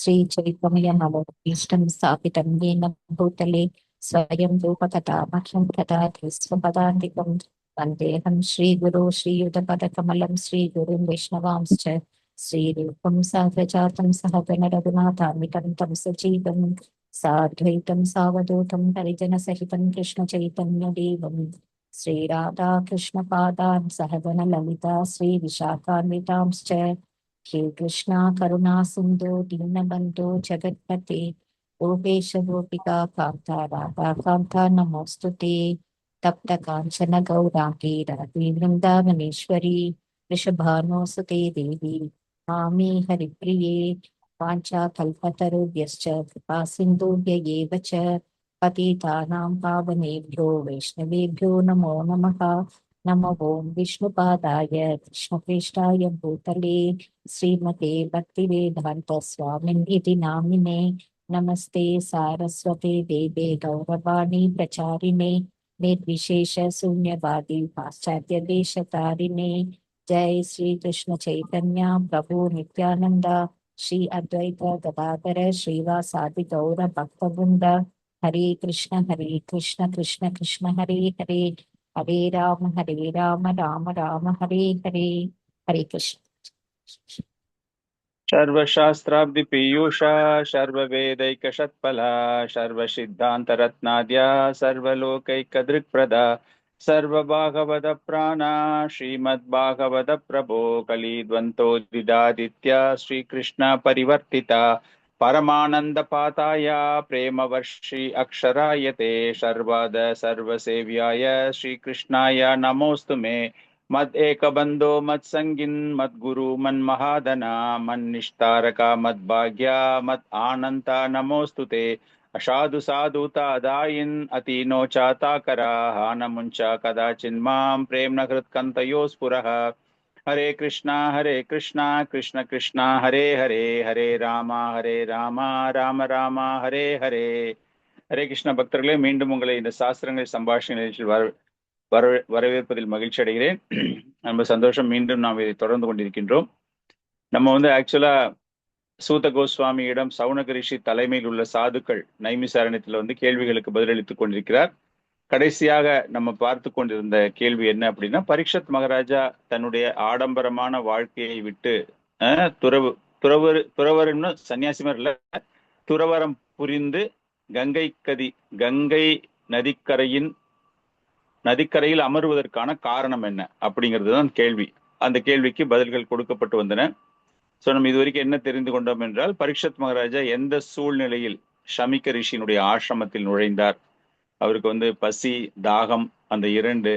श्रीचैतन्यमवोभीष्टं स्थापितं येन भूतले स्वयं रूपकथा मह्यं ददाति स्वपदान्तिकं वन्देऽहं श्रीगुरो श्रीयुतपदकमलं श्रीगुरुं वैष्णवांश्च श्रीरूपं साग्रजातं सहगणरघुनाथान्वितं तं सजीवं साद्वैतं सावधूतं परिजनसहितं कृष्णचैतन्यदेवं श्रीराधाकृष्णपादान् सहगणललिता श्रीविशाखान्वितांश्च हे कृष्णा करुणा सिन्धो दीनबन्धो जगत्पते गोपेश गोपिका कान्ता राधा कान्ता नमोऽस्तु ते तप्त काञ्चन गौराङ्गी राधे वृन्दावनेश्वरी वृषभानुसुते देवी मामे हरिप्रिये वाञ्छाकल्पतरुभ्यश्च कृपा सिन्धुभ्य एव च पतितानां पावनेभ्यो वैष्णवेभ्यो नमो नमः नमो ॐ विष्णुपादाय कृष्णप्रेष्ठाय भूतले श्रीमते भक्तिवेदान्त स्वामिनिधि नामिने नमस्ते सारस्वते देवे गौरवाणी प्रचारिणे निर्विशेष शून्यवादी पाश्चात्य देशतारिणे जय श्री कृष्ण चैतन्य प्रभु नित्यानंद श्री अद्वैत गदाधर श्रीवासादि गौर भक्तवृंद हरे कृष्ण कृष्ण कृष्ण हरे हरे हरे राम राम राम हरे हरे हरे कृष्ण। सर्वशास्त्राब्धि पीयूषा सर्ववेदैकषत्फला सर्वसिद्धान्तरत्नाद्या सर्वलोकैकदृक्प्रदा सर्वभागवत प्राणा श्रीमद्भागवत प्रभो कलिद्वन्द्वोदिदादित्या श्रीकृष्ण परिवर्तिता परमानन्दपाताय प्रेमवर्षि अक्षरायते सर्वद सर्वसेव्याय श्रीकृष्णाय नमोऽस्तु मे मद एक बंदो मद संगिन मद गुरु मन महादना मन निष्तारका मद भाग्या मद आनंता नमोस्तुते असाधु साधुता दायिन अतीनो चाता करा हान मुंचा कदाचिन्मां प्रेम नकृत कंतयो स्पुरः हरे कृष्णा कृष्ण कृष्णा हरे हरे हरे राम राम हरे हरे हरे कृष्ण பக்தர்களே மீண்டும் உங்களை இந்த சாஸ்திரங்கள் சம்பாஷணை நிகழ்ச்சியில் வரவேற்பதில் மகிழ்ச்சி அடைகிறேன். ரொம்ப சந்தோஷம். மீண்டும் நாம் இதை தொடர்ந்து கொண்டிருக்கின்றோம். நம்ம ஆக்சுவலா சூத கோஸ்வாமியிடம் சவுனக ரிஷி தலைமையில் உள்ள சாதுக்கள் நைமிசாரண்யத்தில் கேள்விகளுக்கு பதிலளித்துக் கொண்டிருக்கிறார். கடைசியாக நம்ம பார்த்து கொண்டிருந்த கேள்வி என்ன அப்படின்னா, பரீட்சத் மகாராஜா தன்னுடைய ஆடம்பரமான வாழ்க்கையை விட்டு துறவரம்னு சன்னியாசிமர் இல்ல, துறவரம் புரிந்து கங்கை நதிக்கரையில் அமர்வதற்கான காரணம் என்ன அப்படிங்கிறது தான் கேள்வி. அந்த கேள்விக்கு பதில்கள் கொடுக்கப்பட்டு வந்தன. சோ நம்ம இதுவரைக்கும் என்ன தெரிந்து கொண்டோம் என்றால், பரீட்சத் மகாராஜா எந்த சூழ்நிலையில் ஷமிக்க ரிஷியினுடைய ஆசிரமத்தில் நுழைந்தார், அவருக்கு பசி தாகம் அந்த இரண்டு,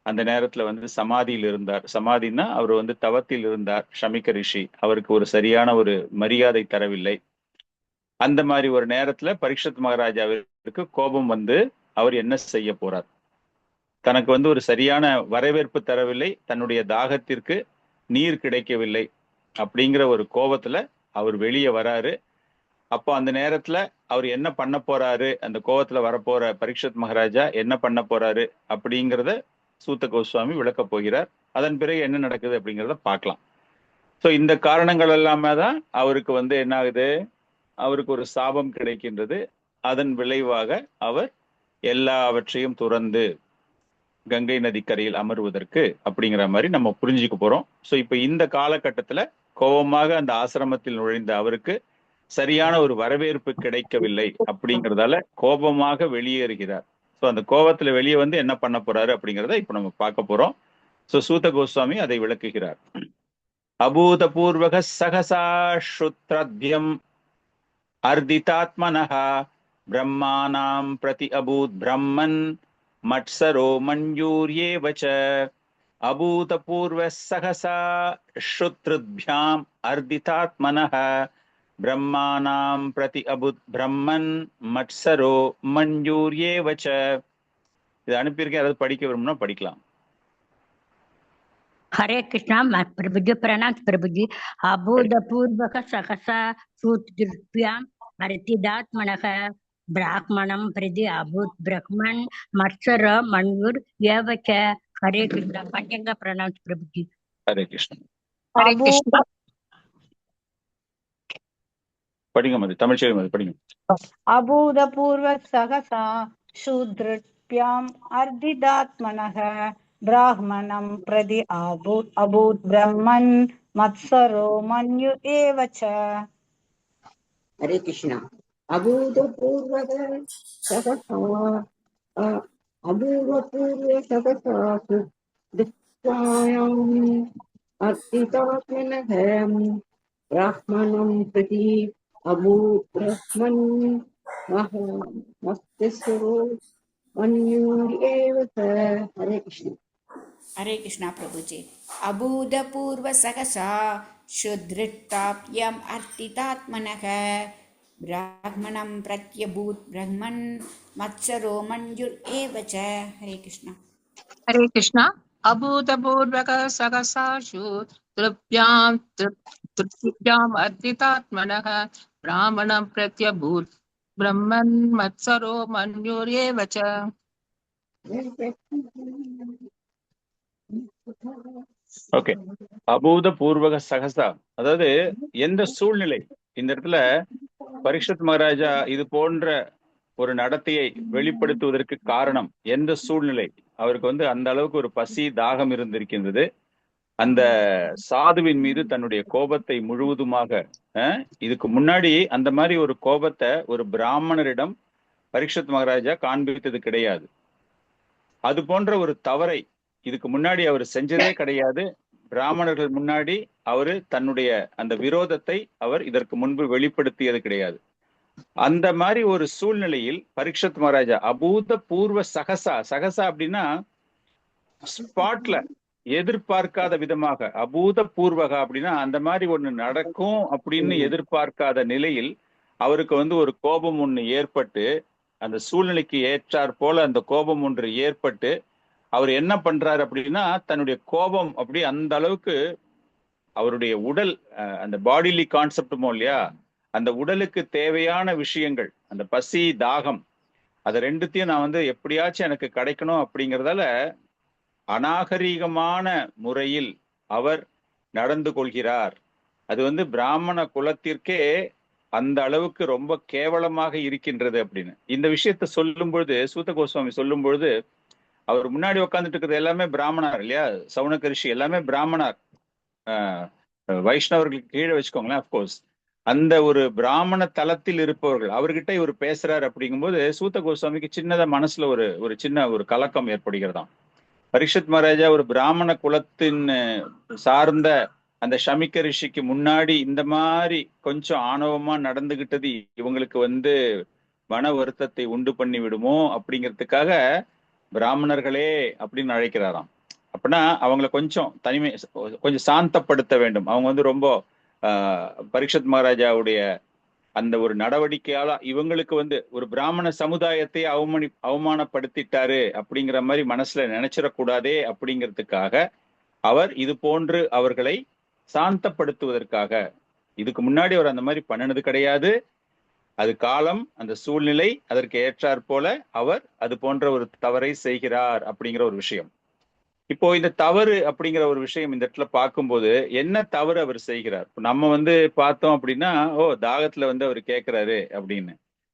அந்த நேரத்துல சமாதியில் இருந்தார். சமாதினா அவர் தவத்தில் இருந்தார். ஷமிக்க ரிஷி அவருக்கு ஒரு சரியான ஒரு மரியாதை தரவில்லை. அந்த மாதிரி ஒரு நேரத்துல பரீட்சத் மகாராஜாவிற்கு கோபம் அவர் என்ன செய்ய போறார், தனக்கு ஒரு சரியான வரவேற்பு தரவில்லை, தன்னுடைய தாகத்திற்கு நீர் கிடைக்கவில்லை அப்படிங்கிற ஒரு கோபத்துல அவர் வெளியே வராரு. அப்போ அந்த நேரத்துல அவர் என்ன பண்ண போறாரு, அந்த கோபத்துல வரப்போற பரீட்சத் மகாராஜா என்ன பண்ண போறாரு அப்படிங்கிறத சூத்த கோஸ்வாமி விளக்க போகிறார். அதன் பிறகு என்ன நடக்குது அப்படிங்கிறத பார்க்கலாம். சோ இந்த காரணங்கள் எல்லாமே தான் அவருக்கு என்ன ஆகுது, அவருக்கு ஒரு சாபம் கிடைக்கின்றது. அதன் விளைவாக அவர் எல்லாவற்றையும் துறந்து கங்கை நதிக்கரையில் அமர்வதற்கு அப்படிங்கிற மாதிரி நம்ம புரிஞ்சுக்க போறோம். சோ இப்ப இந்த காலகட்டத்துல கோபமாக அந்த ஆசிரமத்தில் நுழைந்த அவருக்கு சரியான ஒரு வரவேற்பு கிடைக்கவில்லை அப்படிங்கிறதால கோபமாக வெளியேறுகிறார். சோ அந்த கோபத்துல வெளியே என்ன பண்ண போறாரு அப்படிங்கிறத இப்ப நம்ம பார்க்க போறோம். சோ சூத கோஸ்வாமி அதை விளக்குகிறார். அபூதபூர்வக சகசா ஸ்ருத்ரத்யம் அர்திதாத்மனஹ பிரம்மானாம் பிரதி அபூத் பிரம்மன் மட்சரோ மஞ்ஜூர்யேவ ச. அபூதபூர்வ சகசா ஸ்ருத்ருத்யாம் அர்திதாத்மனஹ பிரம்மானாம் பிரதி அபூத் பிரம்மன் மட்சரோ மஞ்ஜூர்யேவ ச. இது அனுப்பியிருக்கேன், அதாவது படிக்க விரும்புனா படிக்கலாம். हरे कृष्णा प्रभुजी प्रणाम प्रभुजी। अभूतपूर्वक सहसा सूत्रभ्याम हरिदात्मनः ब्राह्मणं प्रति अभूत ब्रह्मन् मत्सर मण्युर एव च। हरे कृष्णा पंचंग प्रणाम प्रभुजी। हरे कृष्ण हरे कृष्ण। படிங்க மதி, தமிழ் செய்தி மதி படிங்க. அபூதபூர்வ சகசா சூத்ருப்யாம் அர்த்திதாத்மனக பிராஹ்மணம் பிரதி அபூத் பிரம்மன் மத்சரோ மன்யு ஏவச்ச. ஹரே கிருஷ்ணா. அபூதபூர்வ சகசா அபூதபூர்வ சகசாசு துஷ்டாயாம் அர்த்திதாத்மனகம் பிராஹ்மணம் பிரதி அபூத் பிரம்மன் மஸ்திஸ்வரோ மன்யூர் ஏவச. ஹரே கிருஷ்ணா. हरे कृष्णा प्रभु जी। अभूतपूर्व सहसा शुद्धृताप्यम अर्थितात्मनः ब्राह्मणं प्रत्यभूत ब्रह्मन् मत्सरो मन्युर एव च। हरे कृष्णा। हरे कृष्णा। अभूतपूर्वक सहसाशु तृप्याम् अर्थितात्मनः ब्राह्मणं प्रत्यभूत ब्रह्मन् मत्सरो मन्युरेव च. ஓகே, அபூத பூர்வக சகசா, அதாவது எந்த சூழ்நிலை, இந்த இடத்துல பரீட்சித் மகாராஜா இது போன்ற ஒரு நடத்தையை வெளிப்படுத்துவதற்கு காரணம் எந்த சூழ்நிலை? அவருக்கு அந்த அளவுக்கு ஒரு பசி தாகம் இருந்திருக்கின்றது. அந்த சாதுவின் மீது தன்னுடைய கோபத்தை முழுவதுமாக, இதுக்கு முன்னாடி அந்த மாதிரி ஒரு கோபத்தை ஒரு பிராமணரிடம் பரீட்சித் மகாராஜா காண்பித்தது கிடையாது. அது போன்ற ஒரு தவறை இதுக்கு முன்னாடி அவர் செஞ்சதே கிடையாது. பிராமணர்கள் முன்னாடி அவரு தன்னுடைய அந்த விரோதத்தை அவர் இதற்கு முன்பு வெளிப்படுத்தியது கிடையாது. அந்த மாதிரி ஒரு சூழ்நிலையில் பரீட்சித் மகாராஜா அபூத பூர்வ சகசா, சகசா அப்படின்னா ஸ்பாட்ல, எதிர்பார்க்காத விதமாக, அபூத பூர்வகா அப்படின்னா அந்த மாதிரி ஒண்ணு நடக்கும் அப்படின்னு எதிர்பார்க்காத நிலையில் அவருக்கு ஒரு கோபம் ஒண்ணு ஏற்பட்டு, அந்த சூழ்நிலைக்கு ஏற்றாற் போல அந்த கோபம் ஒன்று ஏற்பட்டு அவர் என்ன பண்றாரு அப்படின்னா, தன்னுடைய கோபம் அப்படி அந்த அளவுக்கு அவருடைய உடல், அந்த பாடிலி கான்செப்டுமோ இல்லையா, அந்த உடலுக்கு தேவையான விஷயங்கள், அந்த பசி தாகம், அதை ரெண்டுத்தையும் நான் எப்படியாச்சும் எனக்கு கிடைக்கணும் அப்படிங்கிறதால அநாகரீகமான முறையில் அவர் நடந்து கொள்கிறார். அது பிராமண குலத்திற்கே அந்த அளவுக்கு ரொம்ப கேவலமாக இருக்கின்றது அப்படின்னு இந்த விஷயத்த சொல்லும் பொழுது, சூத கோஸ்வாமி சொல்லும் பொழுது, அவர் முன்னாடி உட்காந்துட்டு இருக்கிறது எல்லாமே பிராமணர் இல்லையா, சவுனக ரிஷி எல்லாமே பிராமணர், வைஷ்ணவர்களுக்கு கீழே வச்சுக்கோங்களேன். அப்கோர்ஸ் அந்த ஒரு பிராமண தளத்தில் இருப்பவர்கள் அவர்கிட்ட இவர் பேசுறாரு அப்படிங்கும்போது சூத கோஸ்வாமிக்கு சின்னதா மனசுல ஒரு சின்ன ஒரு கலக்கம் ஏற்படுகிறதாம். பரீட்சித் மகாராஜா ஒரு பிராமண குலத்தின் சார்ந்த அந்த ஷமிக்க ரிஷிக்கு முன்னாடி இந்த மாதிரி கொஞ்சம் ஆணவமா நடந்துகிட்டது இவங்களுக்கு மன வருத்தத்தை உண்டு பண்ணி விடுமோ அப்படிங்கிறதுக்காக பிராமணர்களே அப்படின்னு அழைக்கிறாராம். அப்படின்னா அவங்களை கொஞ்சம் தனிமை, கொஞ்சம் சாந்தப்படுத்த வேண்டும். அவங்க ரொம்ப பரீட்சித் மகாராஜாவுடைய அந்த ஒரு நடவடிக்கையால இவங்களுக்கு ஒரு பிராமண சமுதாயத்தை அவமானப்படுத்திட்டாரு அப்படிங்கிற மாதிரி மனசுல நினைச்சிடக்கூடாதே அப்படிங்கிறதுக்காக அவர் இது போன்று அவர்களை சாந்தப்படுத்துவதற்காக, இதுக்கு முன்னாடி அவர் அந்த மாதிரி பண்ணினது கிடையாது. அது காலம், அந்த சூழ்நிலை அதற்கு ஏற்றாற் போல அவர் அது போன்ற ஒரு தவறை செய்கிறார் அப்படிங்கிற ஒரு விஷயம். இப்போ இந்த தவறு அப்படிங்கிற ஒரு விஷயம் இந்த இடத்துல பார்க்கும்போது என்ன தவறு அவர் செய்கிறார்? நம்ம பார்த்தோம் அப்படின்னா, தாகத்துல அவர் கேட்கிறாரு அப்படின்னு.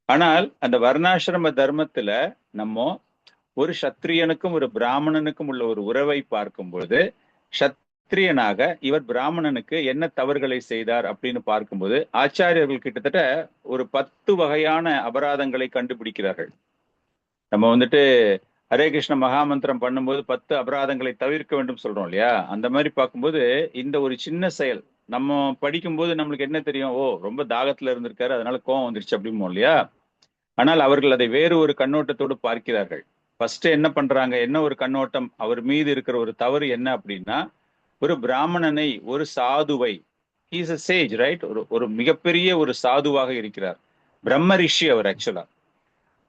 ஆனால் அந்த வர்ணாசிரம தர்மத்துல நம்ம ஒரு சத்திரியனுக்கும் ஒரு பிராமணனுக்கும் உள்ள ஒரு உறவை பார்க்கும்போது, சத்திரியனாக இவர் பிராமணனுக்கு என்ன தவறுகளை செய்தார் அப்படின்னு பார்க்கும்போது ஆச்சாரியர்கள் கிட்டத்தட்ட ஒரு 10 வகையான அபராதங்களை கண்டுபிடிக்கிறார்கள். நம்ம ஹரே கிருஷ்ண மகாமந்திரம் பண்ணும்போது 10 அபராதங்களை தவிர்க்க வேண்டும் சொல்றோம் இல்லையா, அந்த மாதிரி பார்க்கும்போது இந்த ஒரு சின்ன செயல் நம்ம படிக்கும்போது நம்மளுக்கு என்ன தெரியும், ரொம்ப தாகத்துல இருந்திருக்காரு அதனால கோவம் வந்துருச்சு அப்படிமோ இல்லையா. ஆனால் அவர்கள் அதை வேறு ஒரு கண்ணோட்டத்தோடு பார்க்கிறார்கள். ஃபர்ஸ்ட் என்ன பண்றாங்க, என்ன ஒரு கண்ணோட்டம் அவர் மீது இருக்கிற ஒரு தவறு என்ன அப்படின்னா, ஒரு பிராமணனை, ஒரு சாதுவை, he is a sage, right, ஒரு மிகப்பெரிய ஒரு சாதுவாக இருக்கிறார், பிரம்ம ரிஷி அவர் ஆக்சுவலா.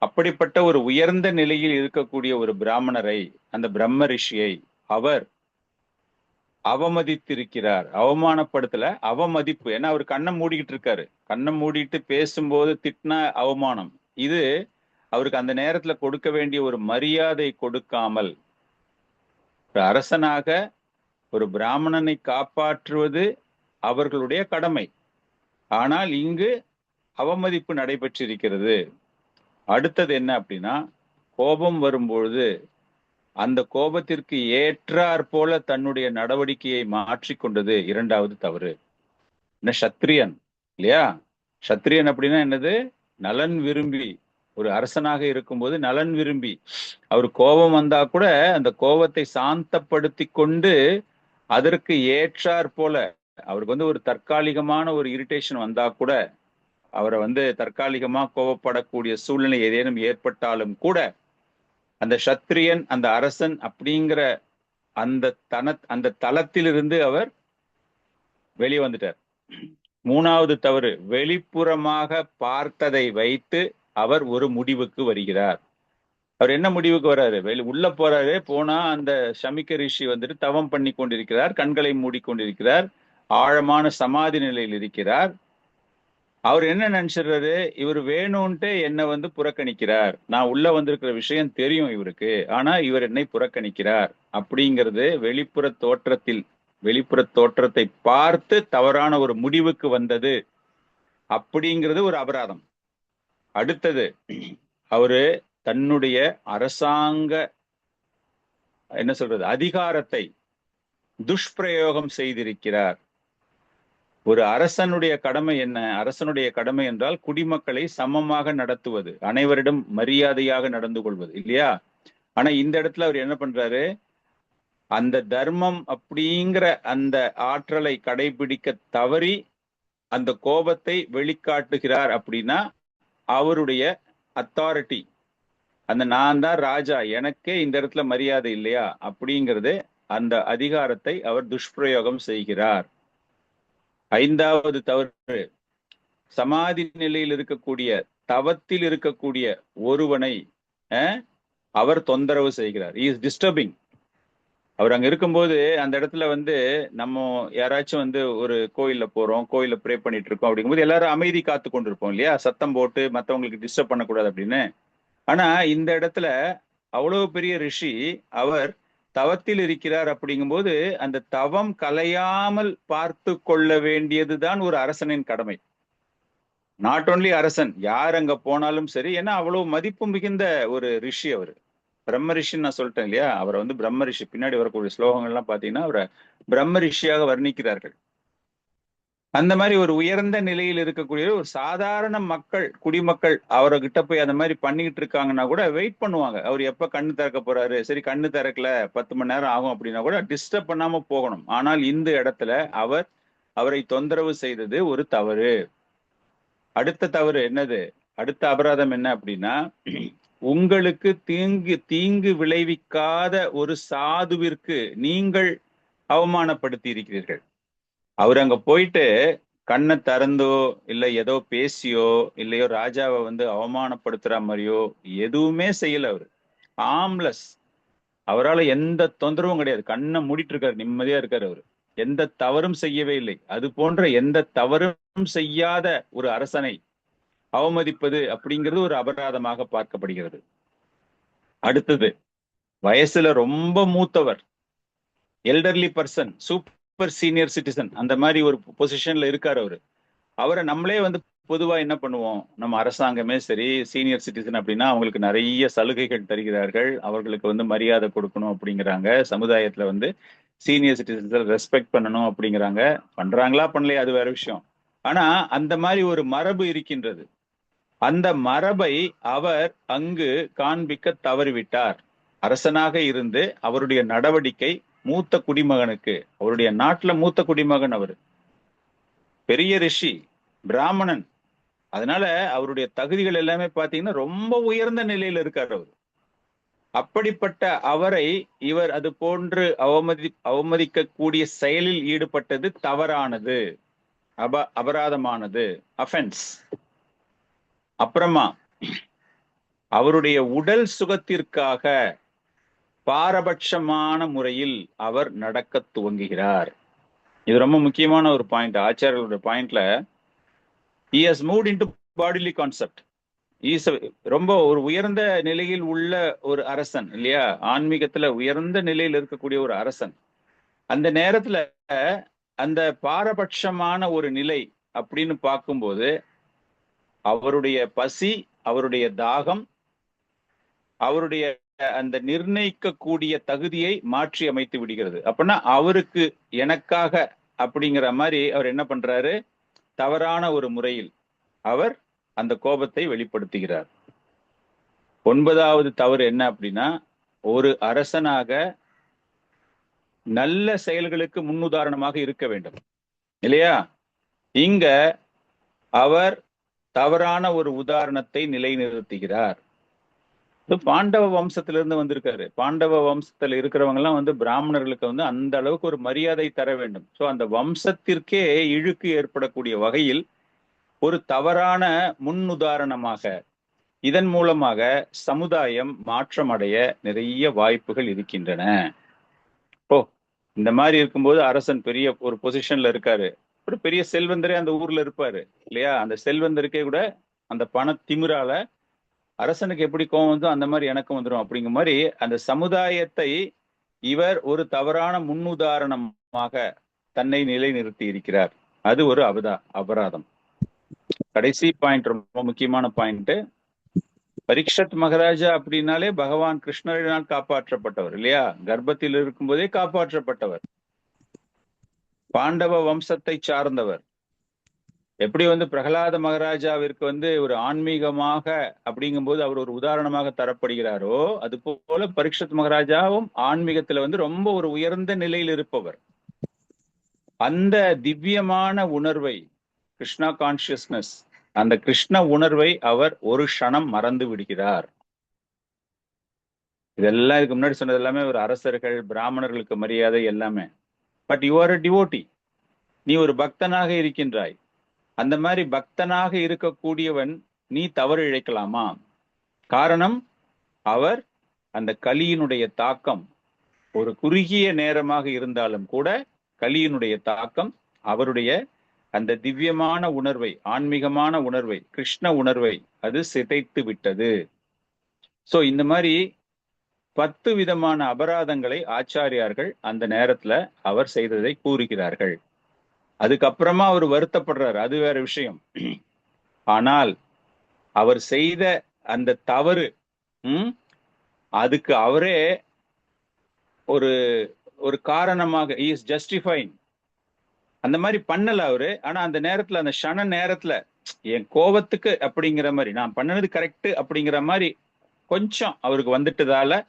அப்படிப்பட்ட ஒரு உயர்ந்த நிலையில் இருக்கக்கூடிய ஒரு பிராமணரை, அந்த பிரம்ம ரிஷியை அவர் அவமதித்திருக்கிறார். அவமானப்படுத்தல, அவமதிப்பு. ஏன்னா அவர் கண்ணை மூடிக்கிட்டு இருக்காரு, கண்ணை மூடிட்டு பேசும்போது திட்டினா அவமானம். இது அவருக்கு அந்த நேரத்துல கொடுக்க வேண்டிய ஒரு மரியாதை கொடுக்காமல், ஒரு அரசனாக ஒரு பிராமணனை காப்பாற்றுவது அவர்களுடைய கடமை. ஆனால் இங்கு அவமதிப்பு நடைபெற்றிருக்கிறது. அடுத்தது என்ன அப்படின்னா, கோபம் வரும்பொழுது அந்த கோபத்திற்கு ஏற்றாற் போல தன்னுடைய நடவடிக்கையை மாற்றிக்கொண்டது இரண்டாவது தவறு. என்ன சத்திரியன் இல்லையா? சத்திரியன் அப்படின்னா என்னது? நலன் விரும்பி, ஒரு அரசனாக இருக்கும்போது நலன் விரும்பி, அவர் கோபம் வந்தா கூட அந்த கோபத்தை சாந்தப்படுத்தி கொண்டு அதற்கு ஏற்றாற் போல, அவருக்கு வந்து ஒரு தற்காலிகமான ஒரு இரிட்டேஷன் வந்தா கூட, அவரை வந்து தற்காலிகமா கோபப்படக்கூடிய சூழ்நிலை ஏதேனும் ஏற்பட்டாலும் கூட அந்த சத்திரியன், அந்த அரசன் அப்படிங்கிற அந்த தளத்திலிருந்து அவர் வெளியே வந்துட்டார். மூணாவது தவறு, வெளிப்புறமாக பார்த்ததை வைத்து அவர் ஒரு முடிவுக்கு வருகிறார். அவர் என்ன முடிவுக்கு வர்றாரு? உள்ள போறாரு. போனா அந்த சமிக்க ரிஷி வந்துட்டு தவம் பண்ணி கொண்டிருக்கிறார், கண்களை மூடிக்கொண்டிருக்கிறார், ஆழமான சமாதி நிலையில் இருக்கிறார். அவர் என்ன நினைச்சிடுறாரு? இவர் வேணும்ன்ட்டு என்னை வந்து புறக்கணிக்கிறார், நான் உள்ள வந்திருக்கிற விஷயம் தெரியும் இவருக்கு, ஆனா இவர் என்னை புறக்கணிக்கிறார் அப்படிங்கிறது வெளிப்புற தோற்றத்தை பார்த்து தவறான ஒரு முடிவுக்கு வந்தது அப்படிங்கிறது ஒரு அபராதம். அடுத்தது, அவரு தன்னுடைய அரசாங்க அதிகாரத்தை துஷ்பிரயோகம் செய்திருக்கிறார். ஒரு அரசனுடைய கடமை என்ன? அரசனுடைய கடமை என்றால் குடிமக்களை சமமாக நடத்துவது, அனைவரிடம் மரியாதையாக நடந்து கொள்வது இல்லையா? ஆனா இந்த இடத்துல அவர் என்ன பண்றாரு? அந்த தர்மம் அப்படிங்கிற அந்த ஆற்றலை கடைபிடிக்க தவறி அந்த கோபத்தை வெளிக்காட்டுகிறார். அப்படின்னா அவருடைய அத்தாரிட்டி, அந்த நான் தான் ராஜா, எனக்கே இந்த இடத்துல மரியாதை இல்லையா அப்படிங்கிறது, அந்த அதிகாரத்தை அவர் துஷ்பிரயோகம் செய்கிறார். ஐந்தாவது தவறு, சமாதி நிலையில் இருக்கக்கூடிய, தவத்தில் இருக்கக்கூடிய ஒருவனை அவர் தொந்தரவு செய்கிறார். Is disturbing. அவர் அங்க இருக்கும்போது அந்த இடத்துல வந்து நம்ம யாராச்சும் வந்து ஒரு கோயில்ல போறோம், கோயில்ல ப்ரே பண்ணிட்டு இருக்கோம் அப்படிங்கும்போது எல்லாரும் அமைதி காத்து கொண்டிருப்போம் இல்லையா? சத்தம் போட்டு மற்றவங்களுக்கு டிஸ்டர்ப் பண்ணக்கூடாது அப்படின்னு. ஆனா இந்த இடத்துல அவ்வளவு பெரிய ரிஷி அவர் தவத்தில் இருக்கிறார் அப்படிங்கும்போது அந்த தவம் கலையாமல் பார்த்து கொள்ள வேண்டியதுதான் ஒரு அரசனின் கடமை. நாட் ஓன்லி அரசன், யார் அங்க போனாலும் சரி. ஏன்னா அவ்வளவு மதிப்பு மிகுந்த ஒரு ரிஷி அவர், பிரம்ம ரிஷின்னு நான் சொல்லிட்டேன் இல்லையா? அவரை வந்து பிரம்ம ரிஷி, பின்னாடி வரக்கூடிய ஸ்லோகங்கள்லாம் பாத்தீங்கன்னா அவரை பிரம்ம ரிஷியாக வர்ணிக்கிறார்கள். அந்த மாதிரி ஒரு உயர்ந்த நிலையில் இருக்கக்கூடிய ஒரு சாதாரண மக்கள், குடிமக்கள் அவர்கிட்ட போய் அந்த மாதிரி பண்ணிக்கிட்டு இருக்காங்கன்னா கூட வெயிட் பண்ணுவாங்க. அவர் எப்ப கண்ணு திறக்க போறாரு, சரி கண்ணு திறக்கல 10 மணி நேரம் ஆகும் அப்படின்னா கூட டிஸ்டர்ப் பண்ணாம போகணும். ஆனால் இந்த இடத்துல அவரை தொந்தரவு செய்தது ஒரு தவறு. அடுத்த தவறு என்னது? அடுத்த அபராதம் என்ன அப்படின்னா, உங்களுக்கு தீங்கு விளைவிக்காத ஒரு சாதுவிற்கு நீங்கள் அவமானப்படுத்தி இருக்கிறீர்கள். அவர் அங்க போயிட்டு கண்ணை திறந்தோ இல்ல ஏதோ பேசியோ இல்லையோ ராஜாவை வந்து அவமானப்படுத்துற மாதிரியோ எதுவுமே செய்யல. அவரு ஆம்லெஸ், அவரால் எந்த தொந்தரவும் கிடையாது, கண்ணை மூடிட்டு இருக்காரு, நிம்மதியா இருக்காரு. அவரு எந்த தவறும் செய்யவே இல்லை. அது போன்ற எந்த தவறும் செய்யாத ஒரு அரசனை அவமதிப்பது அப்படிங்கிறது ஒரு அபராதமாக பார்க்கப்படுகிறது. அடுத்தது, வயசுல ரொம்ப மூத்தவர், elderly person, super senior citizen, அந்த மாதிரி ஒரு பொசிஷன்ல இருக்காரு அவரு. அவரை நம்மளே வந்து பொதுவா என்ன பண்ணுவோம், நம்ம அரசாங்கமே சரி, சீனியர் சிட்டிசன் அப்படின்னா அவங்களுக்கு நிறைய சலுகைகள் தருகிறார்கள், அவர்களுக்கு வந்து மரியாதை கொடுக்கணும் அப்படிங்கிறாங்க, சமுதாயத்துல வந்து சீனியர் சிட்டிசன்ஸ் ரெஸ்பெக்ட் பண்ணணும் அப்படிங்கிறாங்க. பண்றாங்களா பண்ணலையா அது வேற விஷயம். ஆனா அந்த மாதிரி ஒரு மரபு இருக்கின்றது. அந்த மரபை அவர் அங்கு காண்பிக்க தவறிவிட்டார். அரசனாக இருந்து அவருடைய நடவடிக்கை மூத்த குடிமகனுக்கு, அவருடைய நாட்டுல மூத்த குடிமகன், அவர் பெரிய ரிஷி, பிராமணன், அதனால அவருடைய தகுதிகள் எல்லாமே பாத்தீங்கன்னா ரொம்ப உயர்ந்த நிலையில இருக்கார் அவர். அப்படிப்பட்ட அவரை இவர் அது போன்று அவமதிக்கக்கூடிய செயலில் ஈடுபட்டது தவறானது, அபராதமானது, அஃபென்ஸ். அப்புறமா அவருடைய உடல் சுகத்திற்காக பாரபட்சமான முறையில் அவர் நடக்க துவங்குகிறார். இது ரொம்ப முக்கியமான ஒரு பாயிண்ட். ஆச்சாரியர்களுடைய பாயிண்ட்ல he has moved into bodily concept. ரொம்ப ஒரு உயர்ந்த நிலையில் உள்ள ஒரு அரசன் இல்லையா? ஆன்மீகத்துல உயர்ந்த நிலையில் இருக்கக்கூடிய ஒரு அரசன். அந்த நேரத்துல அந்த பாரபட்சமான ஒரு நிலை அப்படின்னு பார்க்கும்போது அவருடைய பசி, அவருடைய தாகம், அவருடைய அந்த நிர்ணயிக்கக்கூடிய தகுதியை மாற்றி அமைத்து விடுகிறது. அப்படின்னா அவருக்கு எனக்காக அப்படிங்கிற மாதிரி அவர் என்ன பண்றாரு, தவறான ஒரு முறையில் அவர் அந்த கோபத்தை வெளிப்படுத்துகிறார். 9வது தவறு என்ன அப்படின்னா, ஒரு அரசனாக நல்ல செயல்களுக்கு முன்னுதாரணமாக இருக்க வேண்டும் இல்லையா? இங்க அவர் தவறான ஒரு உதாரணத்தை நிலைநிறுத்துகிறார். பாண்டவ வம்சத்திலிருந்து வந்திருக்காரு. பாண்டவ வம்சத்துல இருக்கிறவங்க எல்லாம் பிராமணர்களுக்கு அந்த அளவுக்கு ஒரு மரியாதை தர வேண்டும். சோ அந்த வம்சத்திற்கே இழுக்கு ஏற்படக்கூடிய வகையில் ஒரு தவறான முன்னுதாரணமாக, இதன் மூலமாக சமுதாயம் மாற்றம் அடைய நிறைய வாய்ப்புகள் இருக்கின்றன. இந்த மாதிரி இருக்கும்போது அரசன் பெரிய ஒரு பொசிஷன்ல இருக்காரு, ஒரு பெரிய செல்வந்தரே அந்த ஊர்ல இருப்பாரு இல்லையா? அந்த செல்வந்தருக்கே கூட அந்த பண திமிரால அரசனுக்கு எப்படி கோவம் வந்தோ அந்த மாதிரி எனக்கும் வந்துடும் அப்படிங்கிற மாதிரி அந்த சமுதாயத்தை இவர் ஒரு தவறான முன்னுதாரணமாக தன்னை நிலைநிறுத்தி இருக்கிறார். அது ஒரு அபராதம். கடைசி பாயிண்ட், ரொம்ப முக்கியமான பாயிண்ட். பரீட்சத் மகாராஜா அப்படின்னாலே பகவான் கிருஷ்ணரினால் காப்பாற்றப்பட்டவர் இல்லையா? கர்ப்பத்தில் இருக்கும்போதே காப்பாற்றப்பட்டவர், பாண்டவ வம்சத்தை சார்ந்தவர். எப்படி பிரகலாத மகாராஜாவிற்கு ஒரு ஆன்மீகமாக அப்படிங்கும்போது அவர் ஒரு உதாரணமாக தரப்படுகிறாரோ, அது போல பரீட்சத் மகாராஜாவும் ஆன்மீகத்துல ரொம்ப ஒரு உயர்ந்த நிலையில் இருப்பவர். அந்த திவ்யமான உணர்வை, கிருஷ்ணா கான்சியஸ்னஸ், அந்த கிருஷ்ண உணர்வை அவர் ஒரு க்ஷணம் மறந்து விடுகிறார். இதெல்லாம் இதுக்கு முன்னாடி சொன்னது எல்லாமே ஒரு அரசர்கள், பிராமணர்களுக்கு மரியாதை எல்லாமே. But you are a devotee, நீ ஒரு பக்தனாக இருக்கின்றாய். அந்த மாதிரி பக்தனாக இருக்கக்கூடியவன் நீ தவறு இழைக்கலாமா? காரணம், அவர் அந்த கலியினுடைய தாக்கம் ஒரு குறுகிய நேரமாக இருந்தாலும் கூட கலியினுடைய தாக்கம் அவருடைய அந்த திவ்யமான உணர்வை, ஆன்மீகமான உணர்வை, கிருஷ்ண உணர்வை அது சிதைத்து விட்டது. சோ இந்த மாதிரி 10 விதமான அபராதங்களை ஆச்சாரியார்கள் அந்த நேரத்துல அவர் செய்ததை கூறுகிறார்கள். அதுக்கப்புறமா அவர் வருத்தப்படுறார், அது வேற விஷயம். ஆனால் அவர் செய்த அந்த தவறு, அதுக்கு அவரே ஒரு ஒரு காரணமாக இஸ் ஜஸ்டிஃபைங். அந்த மாதிரி பண்ணல அவரு. ஆனா அந்த நேரத்துல, அந்த க்ஷண நேரத்துல என் கோபத்துக்கு அப்படிங்கிற மாதிரி நான் பண்ணது கரெக்ட் அப்படிங்கிற மாதிரி கொஞ்சம் அவருக்கு வந்துட்டதால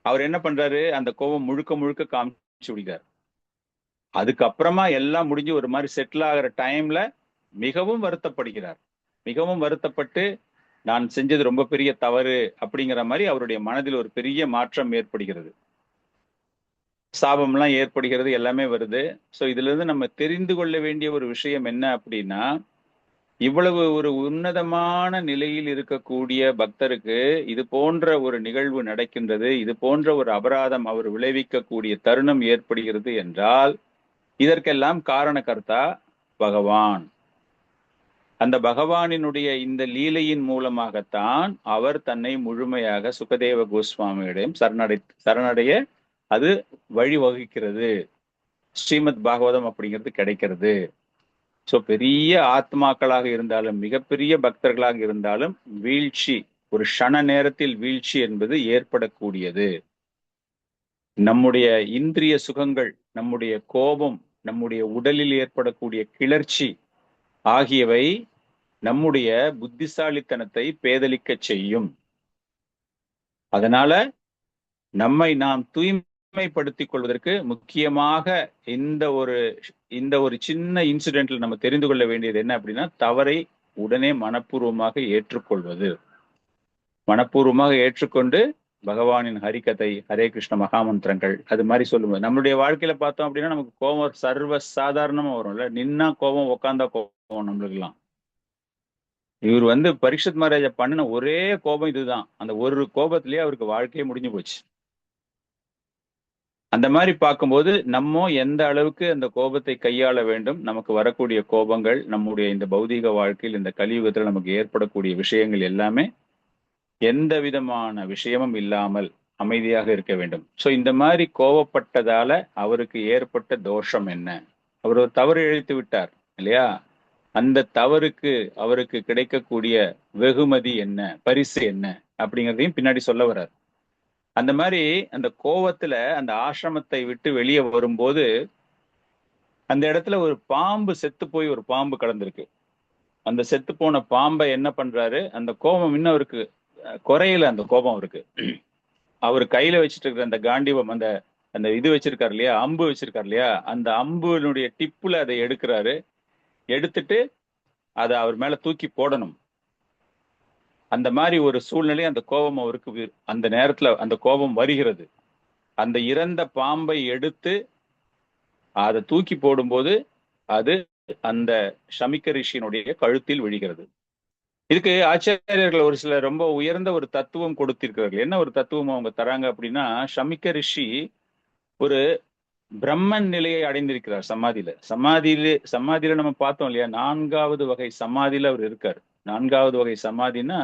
அவர் என்ன பண்றாரு, அந்த கோபம் முழுக்க முழுக்க காமிச்சு விடுகிறார். அதுக்கப்புறமா எல்லாம் முடிஞ்சு ஒரு மாதிரி செட்டில் ஆகிற டைம்ல மிகவும் வருத்தப்படுகிறார். மிகவும் வருத்தப்பட்டு நான் செஞ்சது ரொம்ப பெரிய தவறு அப்படிங்கிற மாதிரி அவருடைய மனதில் ஒரு பெரிய மாற்றம் ஏற்படுகிறது. சாபம்லாம் ஏற்படுகிறது, எல்லாமே வருது. ஸோ இதுல இருந்து நம்ம தெரிந்து கொள்ள வேண்டிய ஒரு விஷயம் என்ன அப்படின்னா, இவ்வளவு ஒரு உன்னதமான நிலையில் இருக்கக்கூடிய பக்தருக்கு இது போன்ற ஒரு நிகழ்வு நடக்கின்றது, இது போன்ற ஒரு அபராதம் அவர் விளைவிக்கக்கூடிய தருணம் ஏற்படுகிறது என்றால் இதற்கெல்லாம் காரணகர்த்தா பகவான். அந்த பகவானினுடைய இந்த லீலையின் மூலமாகத்தான் அவர் தன்னை முழுமையாக சுகதேவ கோஸ்வாமியிடம் சரணடைய அது வழிவகுக்கிறது. ஸ்ரீமத் பாகவதம் அப்படிங்கிறது கிடைக்கிறது. சோ பெரிய ஆத்மாக்களாக இருந்தாலும், மிகப்பெரிய பக்தர்களாக இருந்தாலும் வீழ்ச்சி, ஒரு க்ஷண நேரத்தில் வீழ்ச்சி என்பது ஏற்படக்கூடியது. நம்முடைய இந்திரிய சுகங்கள், நம்முடைய கோபம், நம்முடைய உடலில் ஏற்படக்கூடிய கிளர்ச்சி ஆகியவை நம்முடைய புத்திசாலித்தனத்தை பேதலிக்க செய்யும். அதனால நம்மை நாம் தூய்மைப்படுத்திக் கொள்வதற்கு முக்கியமாக இந்த ஒரு சின்ன இன்சிடென்ட்ல நம்ம தெரிந்து கொள்ள வேண்டியது என்ன அப்படின்னா, தவறை உடனே மனப்பூர்வமாக ஏற்றுக்கொள்வது. மனப்பூர்வமாக ஏற்றுக்கொண்டு பகவானின் ஹரிகதை, ஹரே கிருஷ்ண மகாமந்திரங்கள் அது மாதிரி சொல்லுவோம். நம்மளுடைய வாழ்க்கையில பார்த்தோம் அப்படின்னா நமக்கு கோபம் சர்வ சாதாரணமா வரும்ல. நின்னா கோபம், உக்காந்தா கோபம் நம்மளுக்கெல்லாம். இவர் பரீட்சத் மகாராஜா பண்ணின ஒரே கோபம் இதுதான். அந்த ஒரு கோபத்திலேயே அவருக்கு வாழ்க்கையே முடிஞ்சு போச்சு. அந்த மாதிரி பார்க்கும்போது நம்ம எந்த அளவுக்கு அந்த கோபத்தை கையாள வேண்டும், நமக்கு வரக்கூடிய கோபங்கள் நம்முடைய இந்த பௌதீக வாழ்க்கையில், இந்த கலியுகத்தில் நமக்கு ஏற்படக்கூடிய விஷயங்கள் எல்லாமே எந்த விதமான விஷயமும் இல்லாமல் அமைதியாக இருக்க வேண்டும். சோ இந்த மாதிரி கோபப்பட்டதால அவருக்கு ஏற்பட்ட தோஷம் என்ன? அவர் ஒரு தவறு இழைத்து விட்டார் இல்லையா? அந்த தவறுக்கு அவருக்கு கிடைக்கக்கூடிய வெகுமதி என்ன, பரிசு என்ன அப்படிங்கிறதையும் பின்னாடி சொல்ல வர்றார். அந்த மாதிரி அந்த கோவத்துல அந்த ஆசிரமத்தை விட்டு வெளியே வரும்போது அந்த இடத்துல ஒரு பாம்பு செத்து போய் ஒரு பாம்பு கடந்திருக்கு. அந்த செத்து போன பாம்பை என்ன பண்றாரு, அந்த கோபம் இன்னும் அவருக்கு குறையல. அந்த கோபம் அவருக்கு, அவர் கையில வச்சுட்டு இருக்கிற அந்த காண்டிவம், அந்த அந்த இது வச்சிருக்காரு இல்லையா, அம்பு வச்சிருக்காரு இல்லையா, அந்த அம்புனுடைய டிப்புல அதை எடுக்கிறாரு. எடுத்துட்டு அதை அவர் மேல தூக்கி போடணும். அந்த மாதிரி ஒரு சூழ்நிலை அந்த கோபம் அவருக்கு அந்த நேரத்துல அந்த கோபம் வருகிறது. அந்த இறந்த பாம்பை எடுத்து அதை தூக்கி போடும்போது அது அந்த ஷமிக்க ரிஷியினுடைய கழுத்தில் விழுகிறது. இதுக்கு ஆச்சாரியர்கள் ஒரு சில ரொம்ப உயர்ந்த ஒரு தத்துவம் கொடுத்திருக்கிறார்கள். என்ன ஒரு தத்துவம் அவங்க தராங்க அப்படின்னா, ஷமிக்க ரிஷி ஒரு பிரம்மன் நிலையை அடைந்திருக்கிறார் சமாதியில நம்ம பார்த்தோம் இல்லையா, 4வது வகை சமாதியில அவர் இருக்கார். 4வது வகை சமாதினா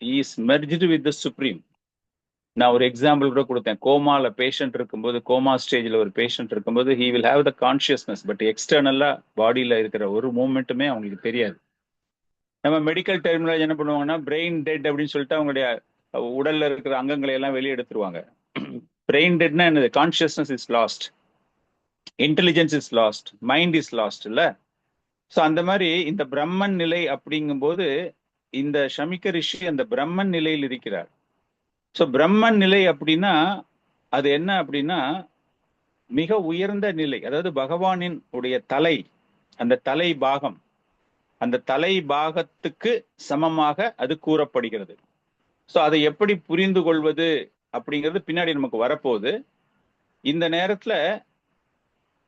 is merged with the supreme. நான் ஒரு எக்ஸாம்பிள் கூட கொடுத்தேன். கோமால பேஷண்ட் இருக்கும்போது, கோமா ஸ்டேஜ்ல ஒரு பேஷண்ட் இருக்கும்போது he will have the consciousness, but எக்ஸ்டர்னலா பாடியில இருக்கிற ஒரு மூவ்மெண்ட்டுமே அவங்களுக்கு தெரியாது. நம்ம மெடிக்கல் டெர்மினாலஜி என்ன பண்ணுவாங்கன்னா, பிரெயின் டெட் அப்படின்னு சொல்லிட்டு அவங்களுடைய உடல்ல இருக்கிற அங்கங்களை எல்லாம் வெளியே எடுத்துருவாங்க. பிரெயின் டெட்னா என்னது? Consciousness is last, intelligence is last, mind is last இல்ல. ஸோ அந்த மாதிரி இந்த பிரம்மன் நிலை அப்படிங்கும்போது இந்த ஷமிக்க ரிஷி அந்த பிரம்மன் நிலையில் இருக்கிறார். ஸோ பிரம்மன் நிலை அப்படின்னா அது என்ன அப்படின்னா, மிக உயர்ந்த நிலை. அதாவது பகவானின் உடைய தலை, அந்த தலை பாகம், அந்த தலை பாகத்துக்கு சமமாக அது கூறப்படுகிறது. ஸோ அதை எப்படி புரிந்து கொள்வது அப்படிங்கிறது பின்னாடி நமக்கு வரப்போகுது. இந்த நேரத்துல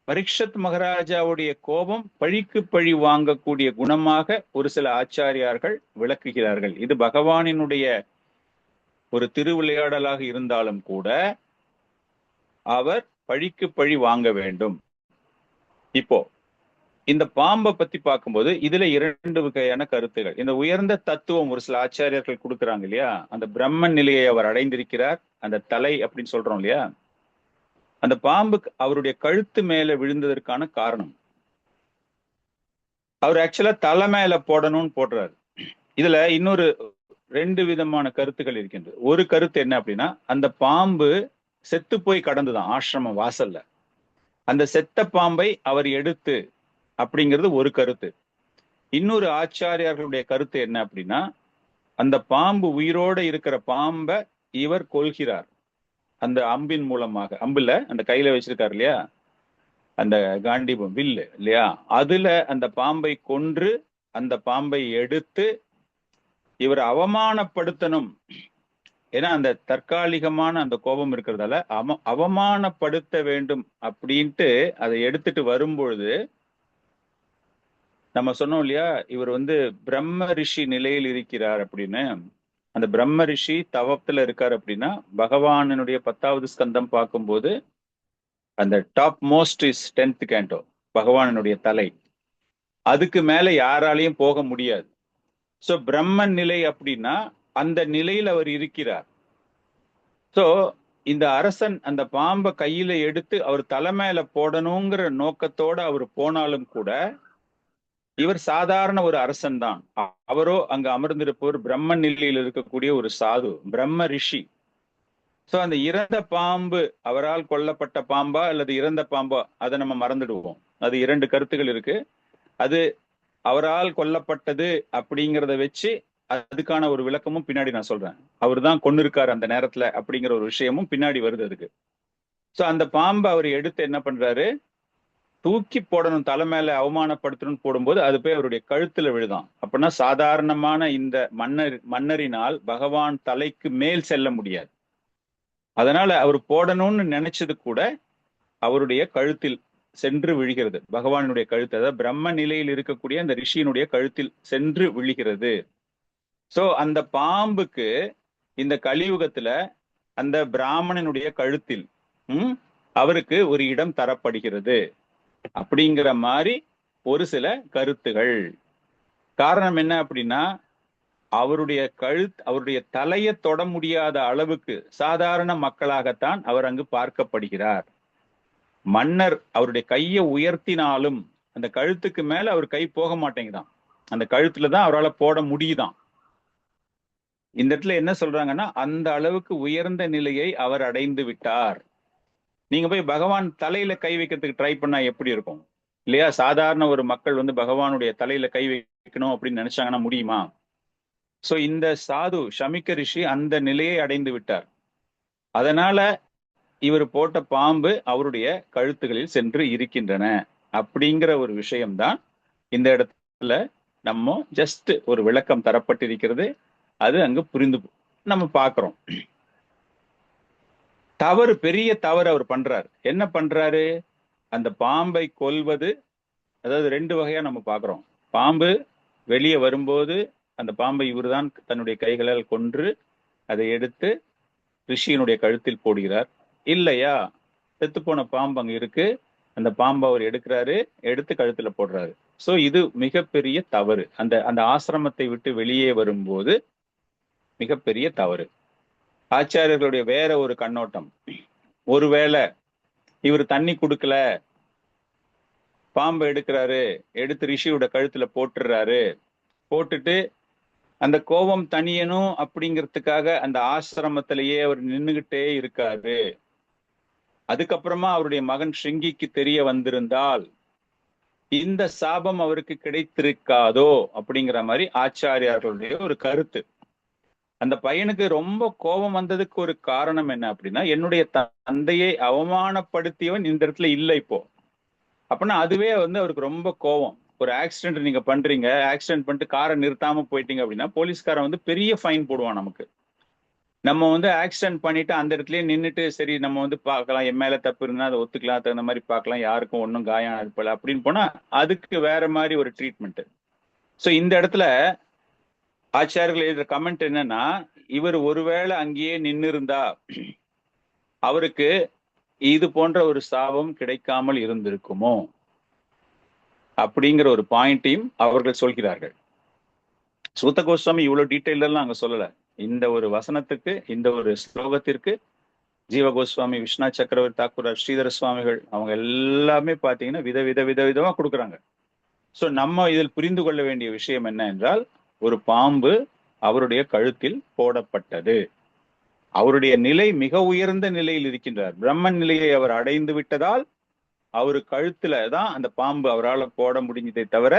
பரீட்சத் மகாராஜாவுடைய கோபம் பழிக்கு பழி வாங்கக்கூடிய குணமாக ஒரு சில ஆச்சாரியார்கள் விளக்குகிறார்கள். இது பகவானினுடைய ஒரு திருவிளையாடலாக இருந்தாலும் கூட அவர் பழிக்கு பழி வாங்க வேண்டும். இப்போ இந்த பாம்பை பத்தி பார்க்கும்போது இதுல 2 வகையான கருத்துகள். இந்த உயர்ந்த தத்துவம் ஒரு சில ஆச்சாரியர்கள் கொடுக்குறாங்க இல்லையா, அந்த பிரம்மன் நிலையை அவர் அடைந்திருக்கிறார், அந்த தலை அப்படின்னு சொல்றோம் இல்லையா, அந்த பாம்புக்கு அவருடைய கழுத்து மேல விழுந்ததற்கான காரணம், அவர் ஆக்சுவலா தலை மேல போடணும்னு போடுறாரு. இதுல இன்னொரு 2 விதமான கருத்துக்கள் இருக்கின்றது. ஒரு கருத்து என்ன அப்படின்னா, அந்த பாம்பு செத்து போய் கடந்துதான் ஆசிரமம் வாசல்ல, அந்த செத்த பாம்பை அவர் எடுத்து அப்படிங்கிறது ஒரு கருத்து. இன்னொரு ஆச்சாரியார்களுடைய கருத்து என்ன அப்படின்னா, அந்த பாம்பு உயிரோட இருக்கிற பாம்பை இவர் கொல்கிறார் அந்த அம்பின் மூலமாக. அம்புல அந்த கையில வச்சிருக்காரு இல்லையா, அந்த காண்டிபம் வில்லு இல்லையா, அதுல அந்த பாம்பை கொன்று அந்த பாம்பை எடுத்து இவர் அவமானப்படுத்தணும். ஏன்னா அந்த தற்காலிகமான அந்த கோபம் இருக்கிறதால அவமானப்படுத்த வேண்டும் அப்படின்ட்டு அதை எடுத்துட்டு வரும்பொழுது நம்ம சொன்னோம் இல்லையா, இவர் பிரம்ம ரிஷி நிலையில் இருக்கிறார் அப்படின்னு. அந்த பிரம்ம ரிஷி தவத்துல இருக்கார் அப்படின்னா, பகவானுடைய 10வது ஸ்கந்தம் பார்க்கும்போது அந்த top most is 10th canto, பகவானுடைய தலை, அதுக்கு மேல யாராலையும் போக முடியாது. சோ பிரம்மன் நிலை அப்படின்னா அந்த நிலையில் அவர் இருக்கிறார். சோ இந்த அரசன் அந்த பாம்பை கையில எடுத்து அவர் தலை மேல போடணுங்கிற நோக்கத்தோட அவர் போனாலும் கூட இவர் சாதாரண ஒரு அரசன் தான். அவரோ அங்க அமர்ந்திருப்பவர் பிரம்ம நிலையில் இருக்கக்கூடிய ஒரு சாது, பிரம்ம ரிஷி. சோ அந்த இறந்த பாம்பு அவரால் கொல்லப்பட்ட பாம்பா அல்லது இறந்த பாம்பா, அதை நம்ம மறந்துடுவோம். அது 2 கருத்துகள் இருக்கு. அது அவரால் கொல்லப்பட்டது அப்படிங்கிறத வச்சு அதுக்கான ஒரு விளக்கமும் பின்னாடி நான் சொல்றேன். அவர் தான் கொண்டு இருக்காரு அந்த நேரத்துல அப்படிங்கிற ஒரு விஷயமும் பின்னாடி வருது அதுக்கு. சோ அந்த பாம்பை அவர் எடுத்து என்ன பண்றாரு, தூக்கி போடணும், தலை மேல அவமானப்படுத்தணும்னு போடும்போது அது போய் அவருடைய கழுத்துல விழுதான். அப்படின்னா சாதாரணமான இந்த மன்னரினால் பகவான் தலைக்கு மேல் செல்ல முடியாது. அதனால அவர் போடணும்னு நினைச்சது கூட அவருடைய கழுத்தில் சென்று விழுகிறது. பகவானுடைய கழுத்து, அதாவது பிரம்ம நிலையில் இருக்கக்கூடிய அந்த ரிஷியினுடைய கழுத்தில் சென்று விழுகிறது. சோ அந்த பாம்புக்கு இந்த கலியுகத்துல அந்த பிராமணனுடைய கழுத்தில் அவருக்கு ஒரு இடம் தரப்படுகிறது அப்படிங்கிற மாதிரி ஒரு சில கருத்துகள். காரணம் என்ன அப்படின்னா, அவருடைய தலையை தொட முடியாத அளவுக்கு சாதாரண மக்களாகத்தான் அவர் அங்கு பார்க்கப்படுகிறார். மன்னர் அவருடைய கையை உயர்த்தினாலும் அந்த கழுத்துக்கு மேல அவர் கை போக மாட்டேங்குதான். அந்த கழுத்துல தான் அவரால் போட முடியுதான். இந்த இடத்துல என்ன சொல்றாங்கன்னா, அந்த அளவுக்கு உயர்ந்த நிலையை அவர் அடைந்து விட்டார். நீங்க போய் பகவான் தலையில கை வைக்கிறதுக்கு ட்ரை பண்ணா எப்படி இருக்கும் இல்லையா? சாதாரண ஒரு மக்கள் வந்து பகவானுடைய தலையில கை வைக்கணும் அப்படின்னு நினைச்சாங்கன்னா முடியுமா? சோ இந்த சாது ஷமிக்க ரிஷி அந்த நிலையை அடைந்து விட்டார். அதனால இவர் போட்ட பாம்பு அவருடைய கழுத்துகளில் சென்று இருக்கின்றன அப்படிங்கிற ஒரு விஷயம்தான் இந்த இடத்துல நம்ம ஜஸ்ட் ஒரு விளக்கம் தரப்பட்டிருக்கிறது. அது அங்கு புரிந்து நம்ம பார்க்கிறோம். தவறு, பெரிய தவறு அவர் பண்றாரு. என்ன பண்றாரு? அந்த பாம்பை கொல்வது, அதாவது 2 வகையா நம்ம பார்க்கிறோம். பாம்பு வெளியே வரும்போது அந்த பாம்பை இவர்தான் தன்னுடைய கைகளால் கொன்று அதை எடுத்து ரிஷியினுடைய கழுத்தில் போடுகிறார். இல்லையா, செத்து போன பாம்பு அங்க இருக்கு, அந்த பாம்பை அவர் எடுக்கிறாரு, எடுத்து கழுத்துல போடுறாரு. சோ இது மிகப்பெரிய தவறு. அந்த அந்த ஆசிரமத்தை விட்டு வெளியே வரும்போது மிகப்பெரிய தவறு. ஆச்சாரியர்களுடைய வேற ஒரு கண்ணோட்டம், ஒருவேளை இவர் தண்ணி கொடுக்கல, பாம்பை எடுக்கிறாரு, எடுத்து ரிஷியோட கழுத்துல போட்டுறாரு, போட்டுட்டு அந்த கோபம் தனியணும் அப்படிங்கிறதுக்காக அந்த ஆசிரமத்திலேயே அவர் நின்னுகிட்டே இருக்காரு. அதுக்கப்புறமா அவருடைய மகன் ஸ்ருங்கிக்கு தெரிய வந்திருந்தால் இந்த சாபம் அவருக்கு கிடைத்திருக்காதோ அப்படிங்கிற மாதிரி ஆச்சாரியார்களுடைய ஒரு கருத்து. அந்த பையனுக்கு ரொம்ப கோபம் வந்ததுக்கு ஒரு காரணம் என்ன அப்படின்னா, என்னுடைய தந்தையை அவமானப்படுத்தியவன் இந்த இடத்துல இல்லை இப்போ. அப்படின்னா அதுவே வந்து அவருக்கு ரொம்ப கோபம். ஒரு ஆக்சிடென்ட் நீங்க பண்றீங்க, ஆக்சிடென்ட் பண்ணிட்டு காரை நிறுத்தாம போயிட்டீங்க அப்படின்னா போலீஸ்காரன் வந்து பெரிய ஃபைன் போடுவான் நமக்கு. நம்ம வந்து ஆக்சிடென்ட் பண்ணிட்டு அந்த இடத்துலயே நின்றுட்டு சரி நம்ம வந்து பார்க்கலாம், என் மேல தப்பு இருந்தா அதை ஒத்துக்கலாம், தகுந்த மாதிரி பார்க்கலாம், யாருக்கும் ஒன்றும் காயம் இருப்பல அப்படின்னு போனா அதுக்கு வேற மாதிரி ஒரு ட்ரீட்மெண்ட். ஸோ இந்த இடத்துல ஆச்சாரியர்கள் எழுதுற கமெண்ட் என்னன்னா, இவர் ஒருவேளை அங்கேயே நின்று இருந்தா அவருக்கு இது போன்ற ஒரு சாபம் கிடைக்காமல் இருந்திருக்குமோ அப்படிங்கிற ஒரு பாயிண்டையும் அவர்கள் சொல்கிறார்கள். சூத்த கோஸ்வாமி இவ்வளவு டீட்டெயிலெல்லாம் அங்க சொல்லல. இந்த ஒரு வசனத்துக்கு, இந்த ஒரு ஸ்லோகத்திற்கு ஜீவ கோஸ்வாமி, விஸ்வநாத் சக்கரவர்த்தி தாக்கூர், ஸ்ரீதர சுவாமிகள் அவங்க எல்லாமே பாத்தீங்கன்னா விதவிதமா கொடுக்குறாங்க. ஸோ நம்ம இதில் புரிந்து கொள்ள வேண்டிய விஷயம் என்ன என்றால், ஒரு பாம்பு அவருடைய கழுத்தில் போடப்பட்டது. அவருடைய நிலை மிக உயர்ந்த நிலையில் இருக்கின்றார். பிரம்மன் நிலையை அவர் அடைந்து விட்டதால் அவரு கழுத்துல தான் அந்த பாம்பு அவரால் போட முடிஞ்சதை தவிர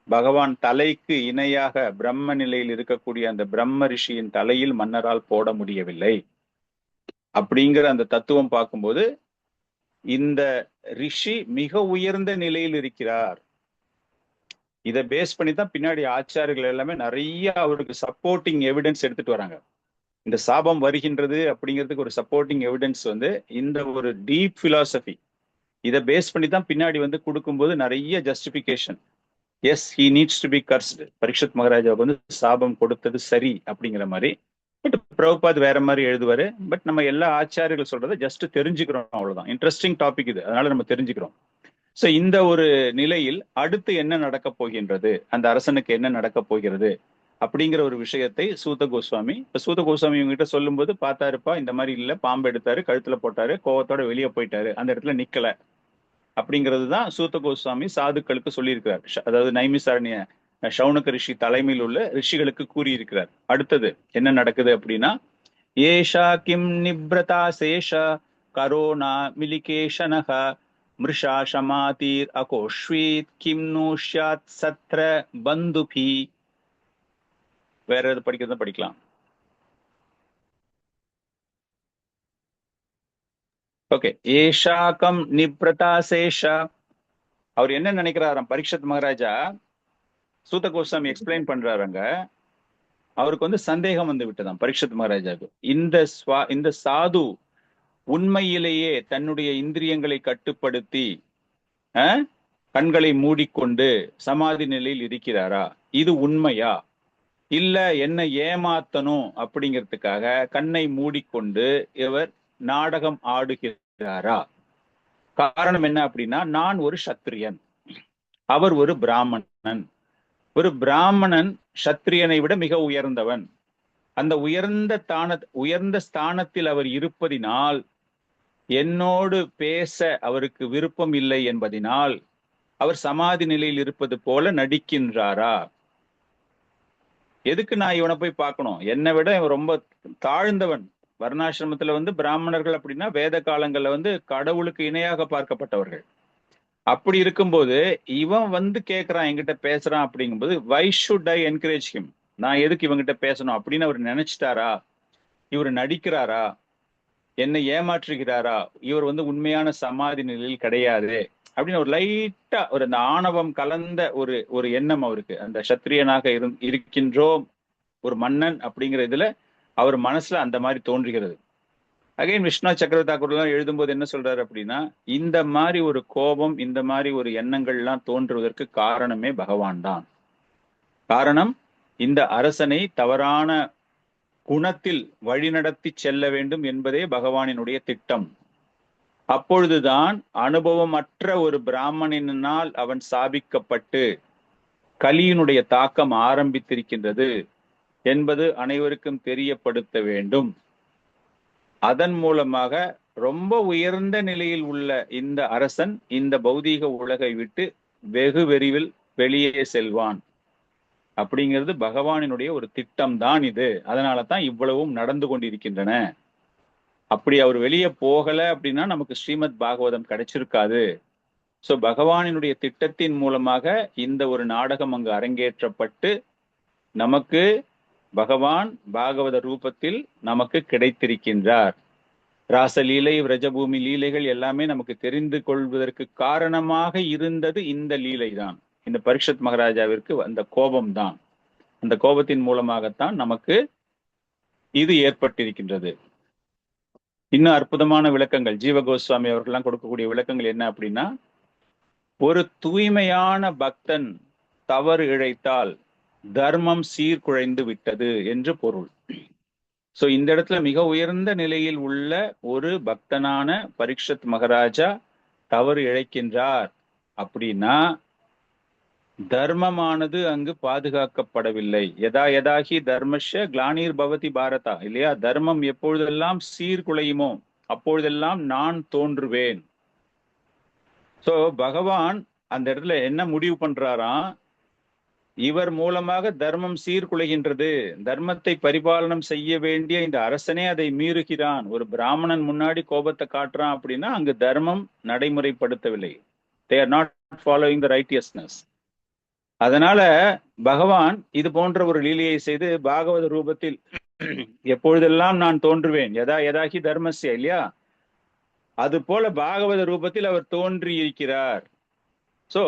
பகவான் தலைக்கு இணையாக பிரம்ம நிலையில் இருக்கக்கூடிய அந்த பிரம்ம ரிஷியின் தலையில் மன்னரால் போட முடியவில்லை. அப்படிங்கிற அந்த தத்துவம் பார்க்கும்போது இந்த ரிஷி மிக உயர்ந்த நிலையில் இருக்கிறார். இதை பேஸ் பண்ணி தான் பின்னாடி ஆச்சாரியர்கள் எல்லாமே நிறைய அவருக்கு சப்போர்ட்டிங் எவிடன்ஸ் எடுத்துட்டு வராங்க. இந்த சாபம் வருகின்றது அப்படிங்கிறதுக்கு ஒரு சப்போர்ட்டிங் எவிடன்ஸ் வந்து இந்த ஒரு டீப் பிலாசபி இதை பேஸ் பண்ணி தான் பின்னாடி வந்து கொடுக்கும்போது நிறைய justification. Yes, he needs to be cursed. Parikshit மகாராஜாவுக்கு வந்து சாபம் கொடுத்தது சரி அப்படிங்கிற மாதிரி. பட் பிரபுபாத் வேற மாதிரி எழுதுவாரு. பட் நம்ம எல்லா ஆச்சாரியர்கள் சொல்றதை ஜஸ்ட் தெரிஞ்சுக்கிறோம், அவ்வளவுதான். இன்ட்ரெஸ்டிங் டாபிக் இது, அதனால நம்ம தெரிஞ்சுக்கிறோம். ஸோ இந்த ஒரு நிலையில் அடுத்து என்ன நடக்க போகின்றது, அந்த அரசனுக்கு என்ன நடக்க போகிறது அப்படிங்கிற ஒரு விஷயத்தை சூத கோஸ்வாமி இவங்ககிட்ட சொல்லும் போது, பார்த்தாருப்பா இந்த மாதிரி இல்ல, பாம்பு எடுத்தாரு, கழுத்துல போட்டாரு, கோவத்தோட வெளியே போயிட்டாரு, அந்த இடத்துல நிக்கல அப்படிங்கிறது தான் சூத கோஸ்வாமி சாதுக்களுக்கு சொல்லியிருக்கிறார். அதாவது நைமிசாரண்ய சௌனக ரிஷி தலைமையில் உள்ள ரிஷிகளுக்கு கூறியிருக்கிறார். அடுத்தது என்ன நடக்குது அப்படின்னா, ஏஷா கிம் நிப்ரதா சேஷா கரோனா மிலிகேஷனஹ மிருஷா ஷமாதீர் அகோஷ்வீத் கிம் நூஷ்யாத் சத்ர பந்துபி. வேற எது படிக்கிறதா படிக்கலாம். ஓகே, ஏஷாக்கம் நிப்ரதா சேஷா. அவர் என்ன நினைக்கிறாராம் பரீட்சித் மகாராஜா, சூத கோஸ்வாமி எக்ஸ்பிளைன் பண்றாருங்க. அவருக்கு வந்து சந்தேகம் வந்து விட்டதாம் பரீட்சித் மகாராஜாவுக்கு. இந்த சாது உண்மையிலேயே தன்னுடைய இந்திரியங்களை கட்டுப்படுத்தி கண்களை மூடிக்கொண்டு சமாதி நிலையில் இருக்கிறாரா, இது உண்மையா, இல்ல என்ன ஏமாத்தணும் அப்படிங்கிறதுக்காக கண்ணை மூடிக்கொண்டு இவர் நாடகம் ஆடுகிறாரா? காரணம் என்ன அப்படின்னா, நான் ஒரு சத்திரியன், அவர் ஒரு பிராமணன். ஒரு பிராமணன் சத்திரியனை விட மிக உயர்ந்தவன். அந்த உயர்ந்த ஸ்தானத்தில் அவர் இருப்பதினால் என்னோடு பேச அவருக்கு விருப்பம் இல்லை என்பதினால் அவர் சமாதி நிலையில் இருப்பது போல நடிக்கின்றாரா? எதுக்கு நான் இவனை போய் பார்க்கணும்? என்னை விட இவன் ரொம்ப தாழ்ந்தவன். வர்ணாசிரமத்துல பிராமணர்கள் அப்படின்னா வேத காலங்கள்ல கடவுளுக்கு இணையாக பார்க்கப்பட்டவர்கள். அப்படி இருக்கும்போது இவன் கேட்கறான், என்கிட்ட பேசுறான் அப்படிங்கும்போது why should I encourage him? நான் எதுக்கு இவங்கிட்ட பேசணும் அப்படின்னு அவர் நினைச்சிட்டாரா? இவர் நடிக்கிறாரா? என்னை ஏமாற்றுகிறாரா? இவர் உண்மையான சமாதி நிலையில் கிடையாது அப்படின்னு ஒரு லைட்டா அந்த ஆணவம் கலந்த ஒரு எண்ணம் அவருக்கு. அந்த சத்திரியனாக இருக்கின்றோம், ஒரு மன்னன் அப்படிங்கிற இதுல அவர் மனசுல அந்த மாதிரி தோன்றுகிறது. அகைன் விஷ்ணு சக்கரவர்த்தி தாக்கூர்லாம் எழுதும்போது என்ன சொல்றாரு அப்படின்னா, இந்த மாதிரி ஒரு கோபம், இந்த மாதிரி ஒரு எண்ணங்கள்லாம் தோன்றுவதற்கு காரணமே பகவான் தான். காரணம், இந்த அரசனை தவறான குணத்தில் வழிநடத்தி செல்ல வேண்டும் என்பதே பகவானினுடைய திட்டம். அப்பொழுதுதான் அனுபவமற்ற ஒரு பிராமணனால் அவன் சாபிக்கப்பட்டு கலியினுடைய தாக்கம் ஆரம்பித்திருக்கின்றது என்பது அனைவருக்கும் தெரியப்படுத்த வேண்டும். அதன் மூலமாக ரொம்ப உயர்ந்த நிலையில் உள்ள இந்த அரசன் இந்த பௌதீக உலகை விட்டு வெகு விரைவில் வெளியே செல்வான் அப்படிங்கிறது பகவானினுடைய ஒரு திட்டம் தான் இது. அதனால தான் இவ்வளவும் நடந்து கொண்டிருக்கின்றன. அப்படி அவர் வெளியே போகல அப்படின்னா நமக்கு ஸ்ரீமத் பாகவதம் கிடைச்சிருக்காது. சோ பகவானினுடைய திட்டத்தின் மூலமாக இந்த ஒரு நாடகம் அங்கு அரங்கேற்றப்பட்டு நமக்கு பகவான் பாகவத ரூபத்தில் நமக்கு கிடைத்திருக்கின்றார். ராசலீலை, விரஜபூமி லீலைகள் எல்லாமே நமக்கு தெரிந்து கொள்வதற்கு காரணமாக இருந்தது இந்த லீலை தான். இந்த பரீட்சத் மகாராஜாவிற்கு அந்த கோபம் தான். அந்த கோபத்தின் மூலமாகத்தான் நமக்கு இது ஏற்பட்டிருக்கின்றது. இன்னும் அற்புதமான விளக்கங்கள் ஜீவ கோஸ்வாமி அவர்கள்லாம் கொடுக்கக்கூடிய விளக்கங்கள் என்ன அப்படின்னா, ஒரு தூய்மையான பக்தன் தவறு இழைத்தால் தர்மம் சீர்குலைந்து விட்டது என்று பொருள். சோ இந்த இடத்துல மிக உயர்ந்த நிலையில் உள்ள ஒரு பக்தனான பரீட்சத் மகாராஜா தவறு இழைக்கின்றார் அப்படின்னா தர்மமானது அங்கு பாதுகாக்கப்படவில்லை. யதா யதாகி தர்மஸ்ய கிளானிர் பவதி பாரதா, இல்லையா? தர்மம் எப்பொழுதெல்லாம் சீர்குலையுமோ அப்பொழுதெல்லாம் நான் தோன்றுவேன். சோ பகவான் அந்த இடத்துல என்ன முடிவு பண்றாராம், இவர் மூலமாக தர்மம் சீர்குலைகின்றது, தர்மத்தை பரிபாலனம் செய்ய வேண்டிய இந்த அரசனே அதை மீறுகிறான், ஒரு பிராமணன் முன்னாடி கோபத்தை காட்டுறான் அப்படின்னா அங்கு தர்மம் நடைமுறைப்படுத்தவில்லை. they are not following the righteousness. அதனால பகவான் இது போன்ற ஒரு லீலையை செய்து பாகவத ரூபத்தில் எப்பொழுதெல்லாம் நான் தோன்றுவேன், யதா யதாகி தர்மஸ்ய, இல்லையா? அது போல பாகவத ரூபத்தில் அவர் தோன்றி இருக்கிறார். சோ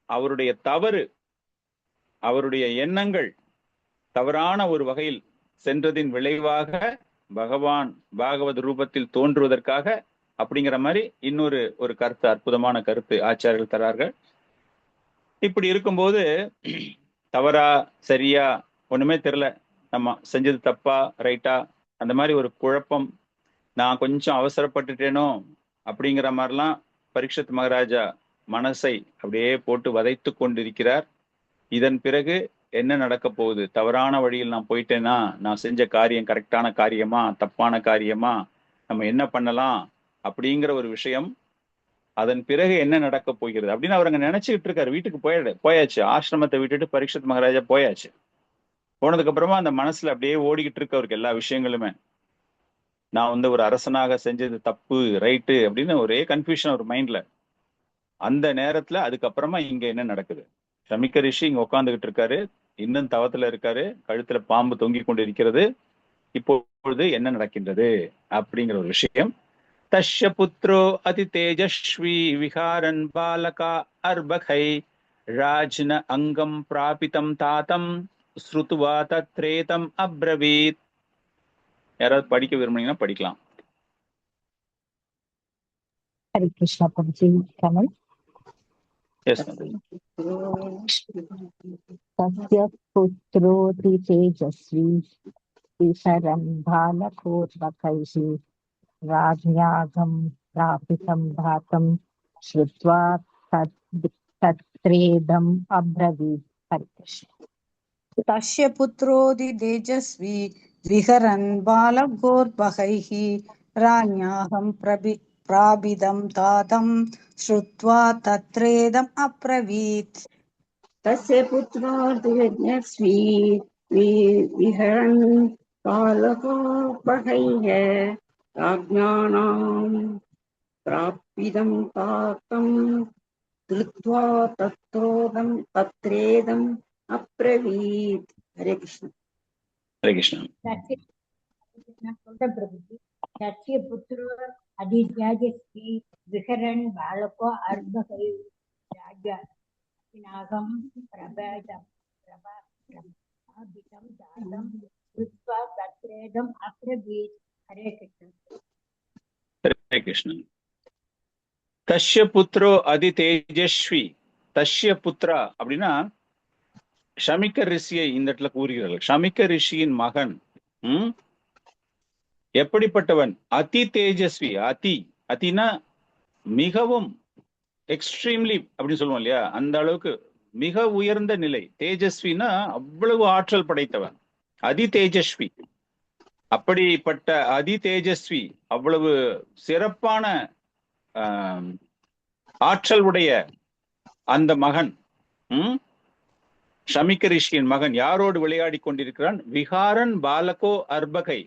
அவருடைய தவறு, அவருடைய எண்ணங்கள் தவறான ஒரு வகையில் சென்றதின் விளைவாக பகவான் பாகவத ரூபத்தில் தோன்றுவதற்காக அப்படிங்கிற மாதிரி இன்னொரு கருத்து, அற்புதமான கருத்து ஆச்சாரியர்கள் தரார்கள். இப்படி இருக்கும்போது தவறா சரியா ஒண்ணுமே தெரியல, நம்ம செஞ்சது தப்பா ரைட்டா அந்த மாதிரி ஒரு குழப்பம், நான் கொஞ்சம் அவசரப்பட்டுட்டேனோ அப்படிங்கிற மாதிரிலாம் பரீட்சத் மகாராஜா மனசை அப்படியே போட்டு வதைத்து கொண்டிருக்கிறார். இதன் பிறகு என்ன நடக்க போகுது, தவறான வழியில் நான் போயிட்டேன்னா நான் செஞ்ச காரியம் கரெக்டான காரியமா தப்பான காரியமா, நம்ம என்ன பண்ணலாம் அப்படிங்கிற ஒரு விஷயம், அதன் பிறகு என்ன நடக்க போகிறது அப்படின்னு அவர் அங்க நினைச்சுக்கிட்டு இருக்காரு. வீட்டுக்கு போயாச்சு, ஆசிரமத்தை விட்டுட்டு பரீட்சத் மகாராஜா போயாச்சு. போனதுக்கு அப்புறமா அந்த மனசுல அப்படியே ஓடிக்கிட்டு இருக்கு அவருக்கு எல்லா விஷயங்களுமே. நான் ஒரு அரசனாக செஞ்சது தப்பு ரைட்டு அப்படின்னு ஒரே கன்ஃபியூஷன் ஒரு மைண்ட்ல. அந்த நேரத்துல அதுக்கப்புறமா இங்க என்ன நடக்குது, ஷமிக்க ரிஷி இங்க உட்காந்துக்கிட்டு இருக்காரு, இன்னும் தவத்துல இருக்காரு, கழுத்துல பாம்பு தொங்கி கொண்டு இருக்கிறது. இப்பொழுது என்ன நடக்கின்றது அப்படிங்கிற ஒரு விஷயம். தஸ்ய புத்ரோ அதி தேஜஸ்வி விஹாரன் பாலகா அர்பகை ராஜ்ன அங்கம் பிராபிதம் தாத்தம் ஸ்ருத்வா தத்ரேதம் அப்ரவீத். யாராவது படிக்க விரும்புனீங்கன்னா படிக்கலாம். ஹரி கிருஷ்ணா பிரபுஜி. கமல். தஸ்ய புத்ரோதி தேஜஸ்வி விஹரன் பாலகோர்வகைஹி ராஜ்ஞாகம் பிராபிதம் தாத்தம் ஸ்ருத்வா தத்ரேதம் அப்ரவீத். ஹரி கிருஷ்ணா. तस्य पुत्रोऽधि तेजस्वी विहरन् बालगोर्भगैः राज्ञाहं प्रापितं तातं श्रुत्वा तत्रेदम् अब्रवीत् तस्य पुत्रोर्दियज्ञस्वी विहरन् बालकोपहैः राज्ञाणां प्राप्तिदं तातं कृत्वा तत्रेदम् अब्रवीत्. हरे कृष्ण. ஹரே கிருஷ்ணா. நான் சொல்றேன் பிரபுஜி. தஸ்ய புத்திரோ அதித்யாஜஸ்வி விஹரன் பாலகோ அர்பகை ராஜாகம் பிரபாதம் பிரபாபிதம் தாதம் கிருத்வா தத்ரேதம் அப்ரவீத். ஹரே கிருஷ்ண. ஹரே கிருஷ்ணா. தஷ்ய புத்ரோ அதி தேஜஸ்வி. தஷ்ய புத்ரா அப்படின்னா ஷமிக்க ரிஷியை இந்த இடத்துல கூறுகிறார்கள். ஷமிக்க ரிஷியின் மகன் எப்படிப்பட்டவன்? அதி தேஜஸ்வி. அதினா மிகவும், எக்ஸ்ட்ரீம்லி அப்படின்னு சொல்லுவோம் இல்லையா, அந்த அளவுக்கு மிக உயர்ந்த நிலை. தேஜஸ்வினா அவ்வளவு ஆற்றல் படைத்தவன், அதி தேஜஸ்வி. அப்படிப்பட்ட அதி தேஜஸ்வி, அவ்வளவு சிறப்பான ஆற்றல் உடைய அந்த மகன், ஷமிக்க ரிஷியின் மகன் யாரோடு விளையாடி கொண்டிருக்கிறான்? விஹாரன் பாலகோ அர்பகை.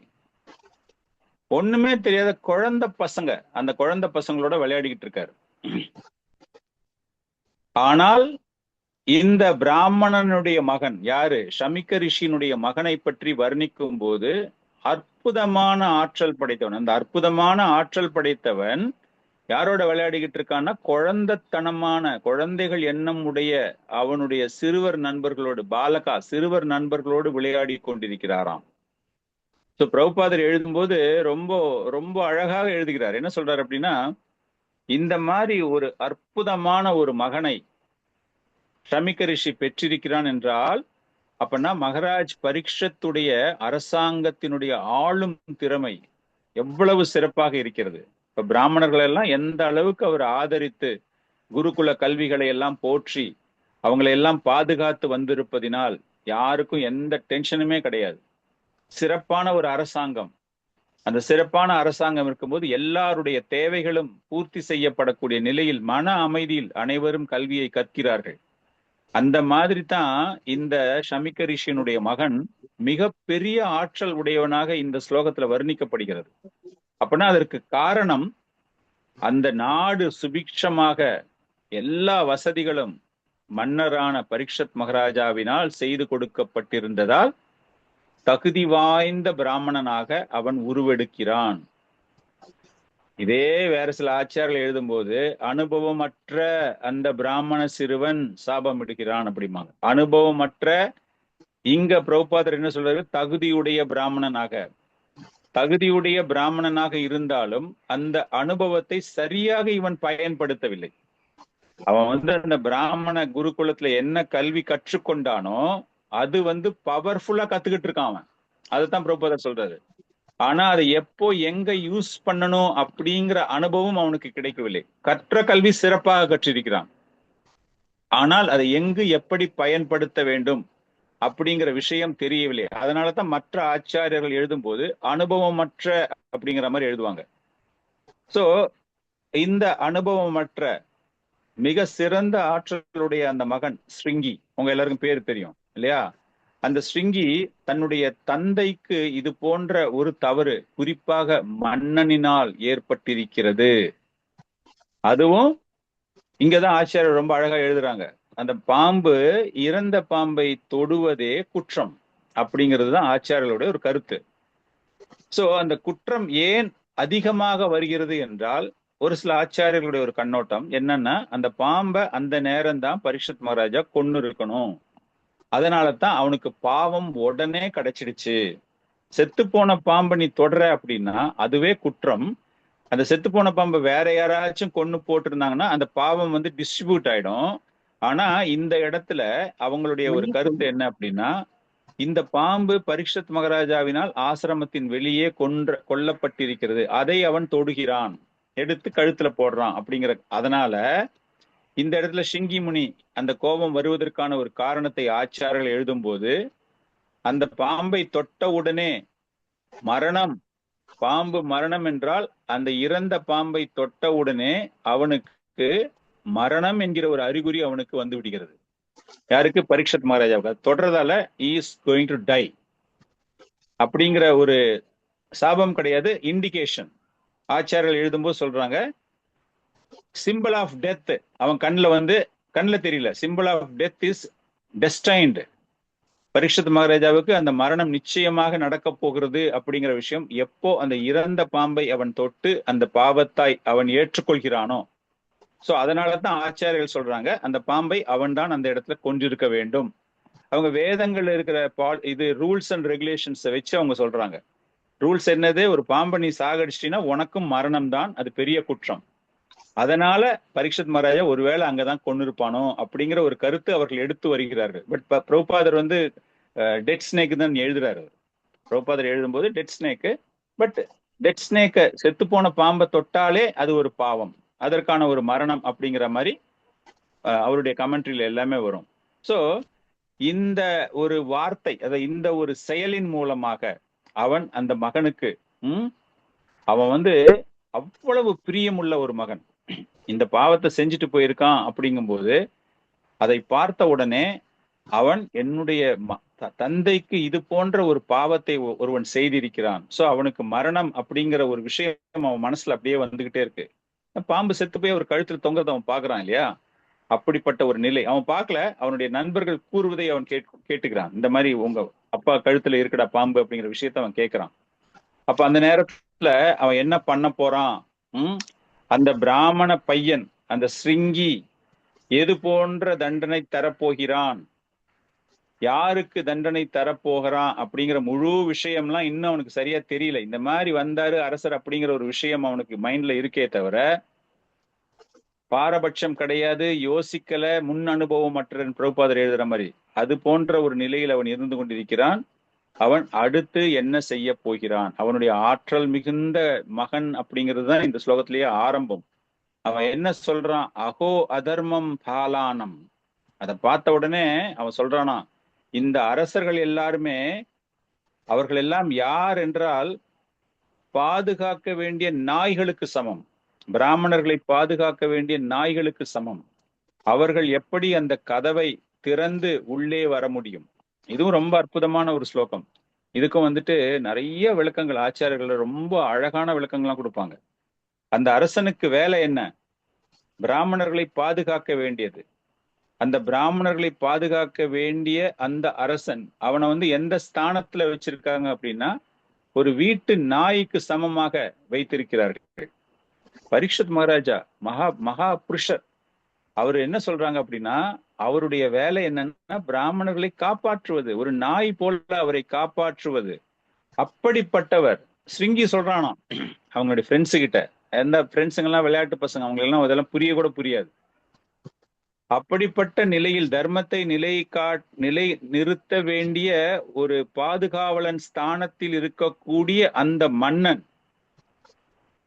ஒண்ணுமே தெரியாத குழந்தை பசங்க, அந்த குழந்தை பசங்களோட விளையாடிக்கிட்டு இருக்காரு. ஆனால் இந்த பிராமணனுடைய மகன் யாரு? ஷமிக்க ரிஷியினுடைய மகனை பற்றி வர்ணிக்கும் போது அற்புதமான ஆற்றல் படைத்தவன். அந்த அற்புதமான ஆற்றல் படைத்தவன் யாரோட விளையாடிக்கிட்டு இருக்கான்னா, குழந்தைத்தனமான, குழந்தைகள் எண்ணம் உடைய அவனுடைய சிறுவர் நண்பர்களோடு, பாலகா சிறுவர் நண்பர்களோடு விளையாடி கொண்டிருக்கிறாராம். ஸோ பிரபுபாதர் எழுதும்போது ரொம்ப ரொம்ப அழகாக எழுதுகிறார். என்ன சொல்றாரு அப்படின்னா, இந்த மாதிரி ஒரு அற்புதமான ஒரு மகனை ஷமிக்க ரிஷி பெற்றிருக்கிறான் என்றால், அப்பனா மகாராஜ் பரீட்சத்துடைய அரசாங்கத்தினுடைய ஆளும் திறமை எவ்வளவு சிறப்பாக இருக்கிறது. இப்ப பிராமணர்கள் எல்லாம் எந்த அளவுக்கு அவர் ஆதரித்து குருகுல கல்விகளை எல்லாம் போற்றி அவங்களை எல்லாம் பாதுகாத்து வந்திருப்பதினால் யாருக்கும் எந்த டென்ஷனுமே கிடையாது. சிறப்பான ஒரு அரசாங்கம். அந்த சிறப்பான அரசாங்கம் இருக்கும்போது எல்லாருடைய தேவைகளும் பூர்த்தி செய்யப்படக்கூடிய நிலையில் மன அமைதியில் அனைவரும் கல்வியை கற்கிறார்கள். அந்த மாதிரி தான் இந்த ஷமிக்க ரிஷியினுடைய மகன் மிக பெரிய ஆற்றல் உடையவனாக இந்த ஸ்லோகத்துல வர்ணிக்கப்படுகிறது. அப்படின்னா அதற்கு காரணம், அந்த நாடு சுபிக்ஷமாக எல்லா வசதிகளும் மன்னரான பரீட்சத் மகாராஜாவினால் செய்து கொடுக்கப்பட்டிருந்ததால் தகுதி வாய்ந்த பிராமணனாக அவன் உருவெடுக்கிறான். இதே வேற சில ஆச்சாரர்கள் எழுதும்போது அனுபவமற்ற அந்த பிராமண சிறுவன் சாபம் எடுக்கிறான் அப்படிம்பாங்க. அனுபவமற்ற, இங்க பிரபுபாதர் என்ன சொல்றாரு? தகுதியுடைய பிராமணனாக. தகுதியுடைய பிராமணனாக இருந்தாலும் அந்த அனுபவத்தை சரியாக இவன் பயன்படுத்தவில்லை. அவன் அந்த பிராமண குருகுலத்துல என்ன கல்வி கற்றுக்கொண்டானோ அது பவர்ஃபுல்லா கத்துக்கிட்டு இருக்கான் அவன். அதுதான் பிரபுபாதர் சொல்றாரு. ஆனா அதை எப்போ எங்க யூஸ் பண்ணணும் அப்படிங்கிற அனுபவம் அவனுக்கு கிடைக்கவில்லை. கற்ற கல்வி சிறப்பாக கற்றிருக்கிறான், ஆனால் அதை எங்கு எப்படி பயன்படுத்த வேண்டும் அப்படிங்கிற விஷயம் தெரியவில்லை. அதனாலதான் மற்ற ஆச்சாரியர்கள் எழுதும் போது அனுபவமற்ற அப்படிங்கிற மாதிரி எழுதுவாங்க. சோ இந்த அனுபவமற்ற மிக சிறந்த ஆற்றலுடைய அந்த மகன் ஸ்ருங்கி, உங்க எல்லாருக்கும் பேர் தெரியும் இல்லையா? அந்த ஸ்ருங்கி தன்னுடைய தந்தைக்கு இது போன்ற ஒரு தவறு குறிப்பாக மன்னனினால் ஏற்பட்டிருக்கிறது. அதுவும் இங்கதான் ஆச்சாரியர் ரொம்ப அழகா எழுதுறாங்க. அந்த பாம்பு, இறந்த பாம்பை தொடுவதே குற்றம் அப்படிங்கிறது தான் ஆச்சாரியர்களுடைய ஒரு கருத்து. சோ அந்த குற்றம் ஏன் அதிகமாக வருகிறது என்றால், ஒரு சில ஆச்சாரியர்களுடைய ஒரு கண்ணோட்டம் என்னன்னா, அந்த பாம்பை அந்த நேரம் தான் பரீட்சத் மகாராஜா கொன்னு இருக்கணும். அதனால தான் அவனுக்கு பாவம் உடனே கிடைச்சிடுச்சு. செத்து போன பாம்பை நீ தொடர அப்படின்னா அதுவே குற்றம். அந்த செத்து போன பாம்பை வேற யாராச்சும் கொன்னு போட்டிருந்தாங்கன்னா அந்த பாவம் டிஸ்ட்ரிபியூட் ஆயிடும். ஆனா இந்த இடத்துல அவங்களுடைய ஒரு கருத்து என்ன அப்படின்னா, இந்த பாம்பு பரீட்சத் மகாராஜாவினால் ஆசிரமத்தின் வெளியே கொல்லப்பட்டிருக்கிறது, அதை அவன் தொடுகிறான், எடுத்து கழுத்துல போடுறான் அப்படிங்கிற. அதனால இந்த இடத்துல ஷிங்கி முனி அந்த கோபம் வருவதற்கான ஒரு காரணத்தை ஆச்சாரர்கள் எழுதும் போது, அந்த பாம்பை தொட்ட உடனே மரணம், பாம்பு மரணம் என்றால் அந்த இறந்த பாம்பை தொட்ட உடனே அவனுக்கு அளவுக்கு மரணம் என்கிற ஒரு அறிகுறி அவனுக்கு வந்து விடுகிறது. யாருக்கு? பரீட்சத் மகாராஜாவுக்கு. தொடர்றதால இஸ் கோயிங் டு டை அப்படிங்கிற ஒரு சாபம் கிடையாது, இண்டிகேஷன். ஆச்சாரியர்கள் எழுதும்போது சொல்றாங்க, சிம்பிள் ஆஃப் டெத் அவன் கண்ணில் தெரியல, simple of death is destined. Parikshit மகாராஜாவுக்கு அந்த மரணம் நிச்சயமாக நடக்க போகிறது அப்படிங்கிற விஷயம் எப்போ அந்த இறந்த பாம்பை அவன் தொட்டு அந்த பாவத்தாய் அவன் ஏற்றுக்கொள்கிறானோ, சோ அதனாலதான் ஆச்சாரியர்கள் சொல்றாங்க அந்த பாம்பை அவன் தான் அந்த இடத்துல கொன்றிருக்க வேண்டும். அவங்க வேதங்கள்ல இருக்கிற இது ரூல்ஸ் அண்ட் ரெகுலேஷன்ஸை வச்சு அவங்க சொல்றாங்க. ரூல்ஸ் என்னது? ஒரு பாம்பை நீ சாகடிச்சிட்டீங்கன்னா உனக்கும் மரணம் தான், அது பெரிய குற்றம். அதனால பரீட்சத் மகாராஜா ஒருவேளை அங்கதான் கொண்டிருப்பானோ அப்படிங்கிற ஒரு கருத்து அவர்கள் எடுத்து வருகிறார்கள். பட் பிரபுபாதர் டெட் ஸ்னேக் தான் எழுதுறாரு. பிரபுபாதர் எழுதும்போது டெட் ஸ்னேக்கு, பட் டெட் ஸ்னேக்க செத்து போன பாம்பை தொட்டாலே அது ஒரு பாவம், அதற்கான ஒரு மரணம் அப்படிங்கிற மாதிரி அவருடைய கமெண்ட்ரியில எல்லாமே வரும். சோ இந்த ஒரு வார்த்தை, இந்த ஒரு செயலின் மூலமாக அவன் அந்த மகனுக்கு அவன் அவ்வளவு பிரியமுள்ள ஒரு மகன் இந்த பாவத்தை செஞ்சுட்டு போயிருக்கான் அப்படிங்கும்போது அதை பார்த்த உடனே அவன் என்னுடைய தந்தைக்கு இது போன்ற ஒரு பாவத்தை ஒருவன் செய்திருக்கிறான், சோ அவனுக்கு மரணம் அப்படிங்கிற ஒரு விஷயம் அவன் மனசுல அப்படியே வந்துகிட்டே இருக்கு. பாம்பு செத்து போய் ஒரு கழுத்துல தொங்கறத அவன் பாக்குறான் இல்லையா, அப்படிப்பட்ட ஒரு நிலை அவன் பார்க்கல, அவனுடைய நண்பர்கள் கூறுவதை அவன் கேட்டுக்கிறான். இந்த மாதிரி உங்க அப்பா கழுத்துல இருக்குடா பாம்பு அப்படிங்கிற விஷயத்த அவன் கேட்கிறான். அப்ப அந்த நேரத்துல அவன் என்ன பண்ண போறான்? அந்த பிராமண பையன், அந்த ஸ்ருங்கி எது போன்ற தண்டனை தரப்போகிறான், யாருக்கு தண்டனை தரப்போகிறான் அப்படிங்கிற முழு விஷயம்லாம் இன்னும் அவனுக்கு சரியா தெரியல. இந்த மாதிரி வந்தாரு அரசர் அப்படிங்கிற ஒரு விஷயம் அவனுக்கு மைண்ட்ல இருக்கே தவிர பாரபட்சம் கிடையாது, யோசிக்கல, முன் அனுபவம் மற்ற பிரபுபாதர் எழுதுற மாதிரி அது போன்ற ஒரு நிலையில் அவன் இருந்து கொண்டிருக்கிறான். அவன் அடுத்து என்ன செய்ய போகிறான், அவனுடைய ஆற்றல் மிகுந்த மகன் அப்படிங்கிறது தான் இந்த ஸ்லோகத்திலேயே ஆரம்பம். அவன் என்ன சொல்றான்? அகோ அதர்மம் பாலானம். அதை பார்த்த உடனே அவன் சொல்றானா, இந்த அரசர்கள் எல்லாருமே, அவர்கள் எல்லாம் யார் என்றால் பாதுகாக்க வேண்டிய நாய்களுக்கு சமம், பிராமணர்களை பாதுகாக்க வேண்டிய நாய்களுக்கு சமம். அவர்கள் எப்படி அந்த கதவை திறந்து உள்ளே வர முடியும்? இதுவும் ரொம்ப அற்புதமான ஒரு ஸ்லோகம். இதுக்கும் நிறைய விளக்கங்கள் ஆச்சாரியர்கள் ரொம்ப அழகான விளக்கங்கள்லாம் கொடுப்பாங்க. அந்த அரசனுக்கு வேலை என்ன? பிராமணர்களை பாதுகாக்க வேண்டியது. அந்த பிராமணர்களை பாதுகாக்க வேண்டிய அந்த அரசன் அவனை எந்த ஸ்தானத்துல வச்சிருக்காங்க அப்படின்னா, ஒரு வீட்டு நாய்க்கு சமமாக வைத்திருக்கிறார்கள். பரீட்சத் மகாராஜா மகா புருஷர், அவர் என்ன சொல்றாங்க அப்படின்னா, அவருடைய வேலை என்னன்னா பிராமணர்களை காப்பாற்றுவது, ஒரு நாய் போல அவரை காப்பாற்றுவது. அப்படிப்பட்டவர் ஸ்ருங்கி சொல்றானா அவங்களுடைய ஃப்ரெண்ட்ஸு கிட்ட, எந்த ஃப்ரெண்ட்ஸுங்கெல்லாம் விளையாட்டு பசங்க, அவங்க எல்லாம் அதெல்லாம் புரிய கூட புரியாது. அப்படிப்பட்ட நிலையில் தர்மத்தை நிலை நிறுத்த வேண்டிய ஒரு பாதுகாவலன் ஸ்தானத்தில் இருக்கக்கூடிய அந்த மன்னன்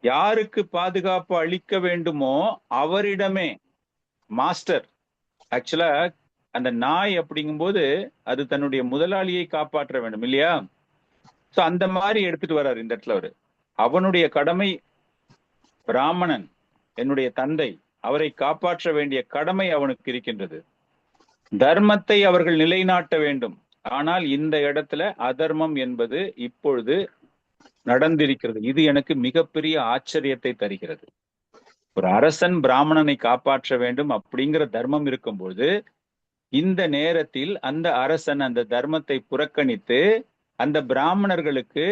யாருக்கு பாதுகாப்பு அளிக்க வேண்டுமோ அவரிடமே, மாஸ்டர் ஆக்சுவலா அந்த நாய் அப்படிங்கும்போது அது தன்னுடைய முதலாளியை காப்பாற்ற வேண்டும் இல்லையா? சோ அந்த மாதிரி எடுத்துட்டு வர்றாரு இந்த இடத்துல அவரு. அவனுடைய கடமை, பிராமணன் என்னுடைய தந்தை, அவரை காப்பாற்ற வேண்டிய கடமை அவனுக்கு இருக்கின்றது. தர்மத்தை அவர்கள் நிலைநாட்ட வேண்டும். ஆனால் இந்த இடத்துல அதர்மம் என்பது இப்பொழுது நடந்திருக்கிறது. இது எனக்கு மிகப்பெரிய ஆச்சரியத்தை தருகிறது. ஒரு அரசன் பிராமணனை காப்பாற்ற வேண்டும் அப்படிங்கிற தர்மம் இருக்கும்போது, இந்த நேரத்தில் அந்த அரசன் அந்த தர்மத்தை புறக்கணித்து அந்த பிராமணர்களுக்கு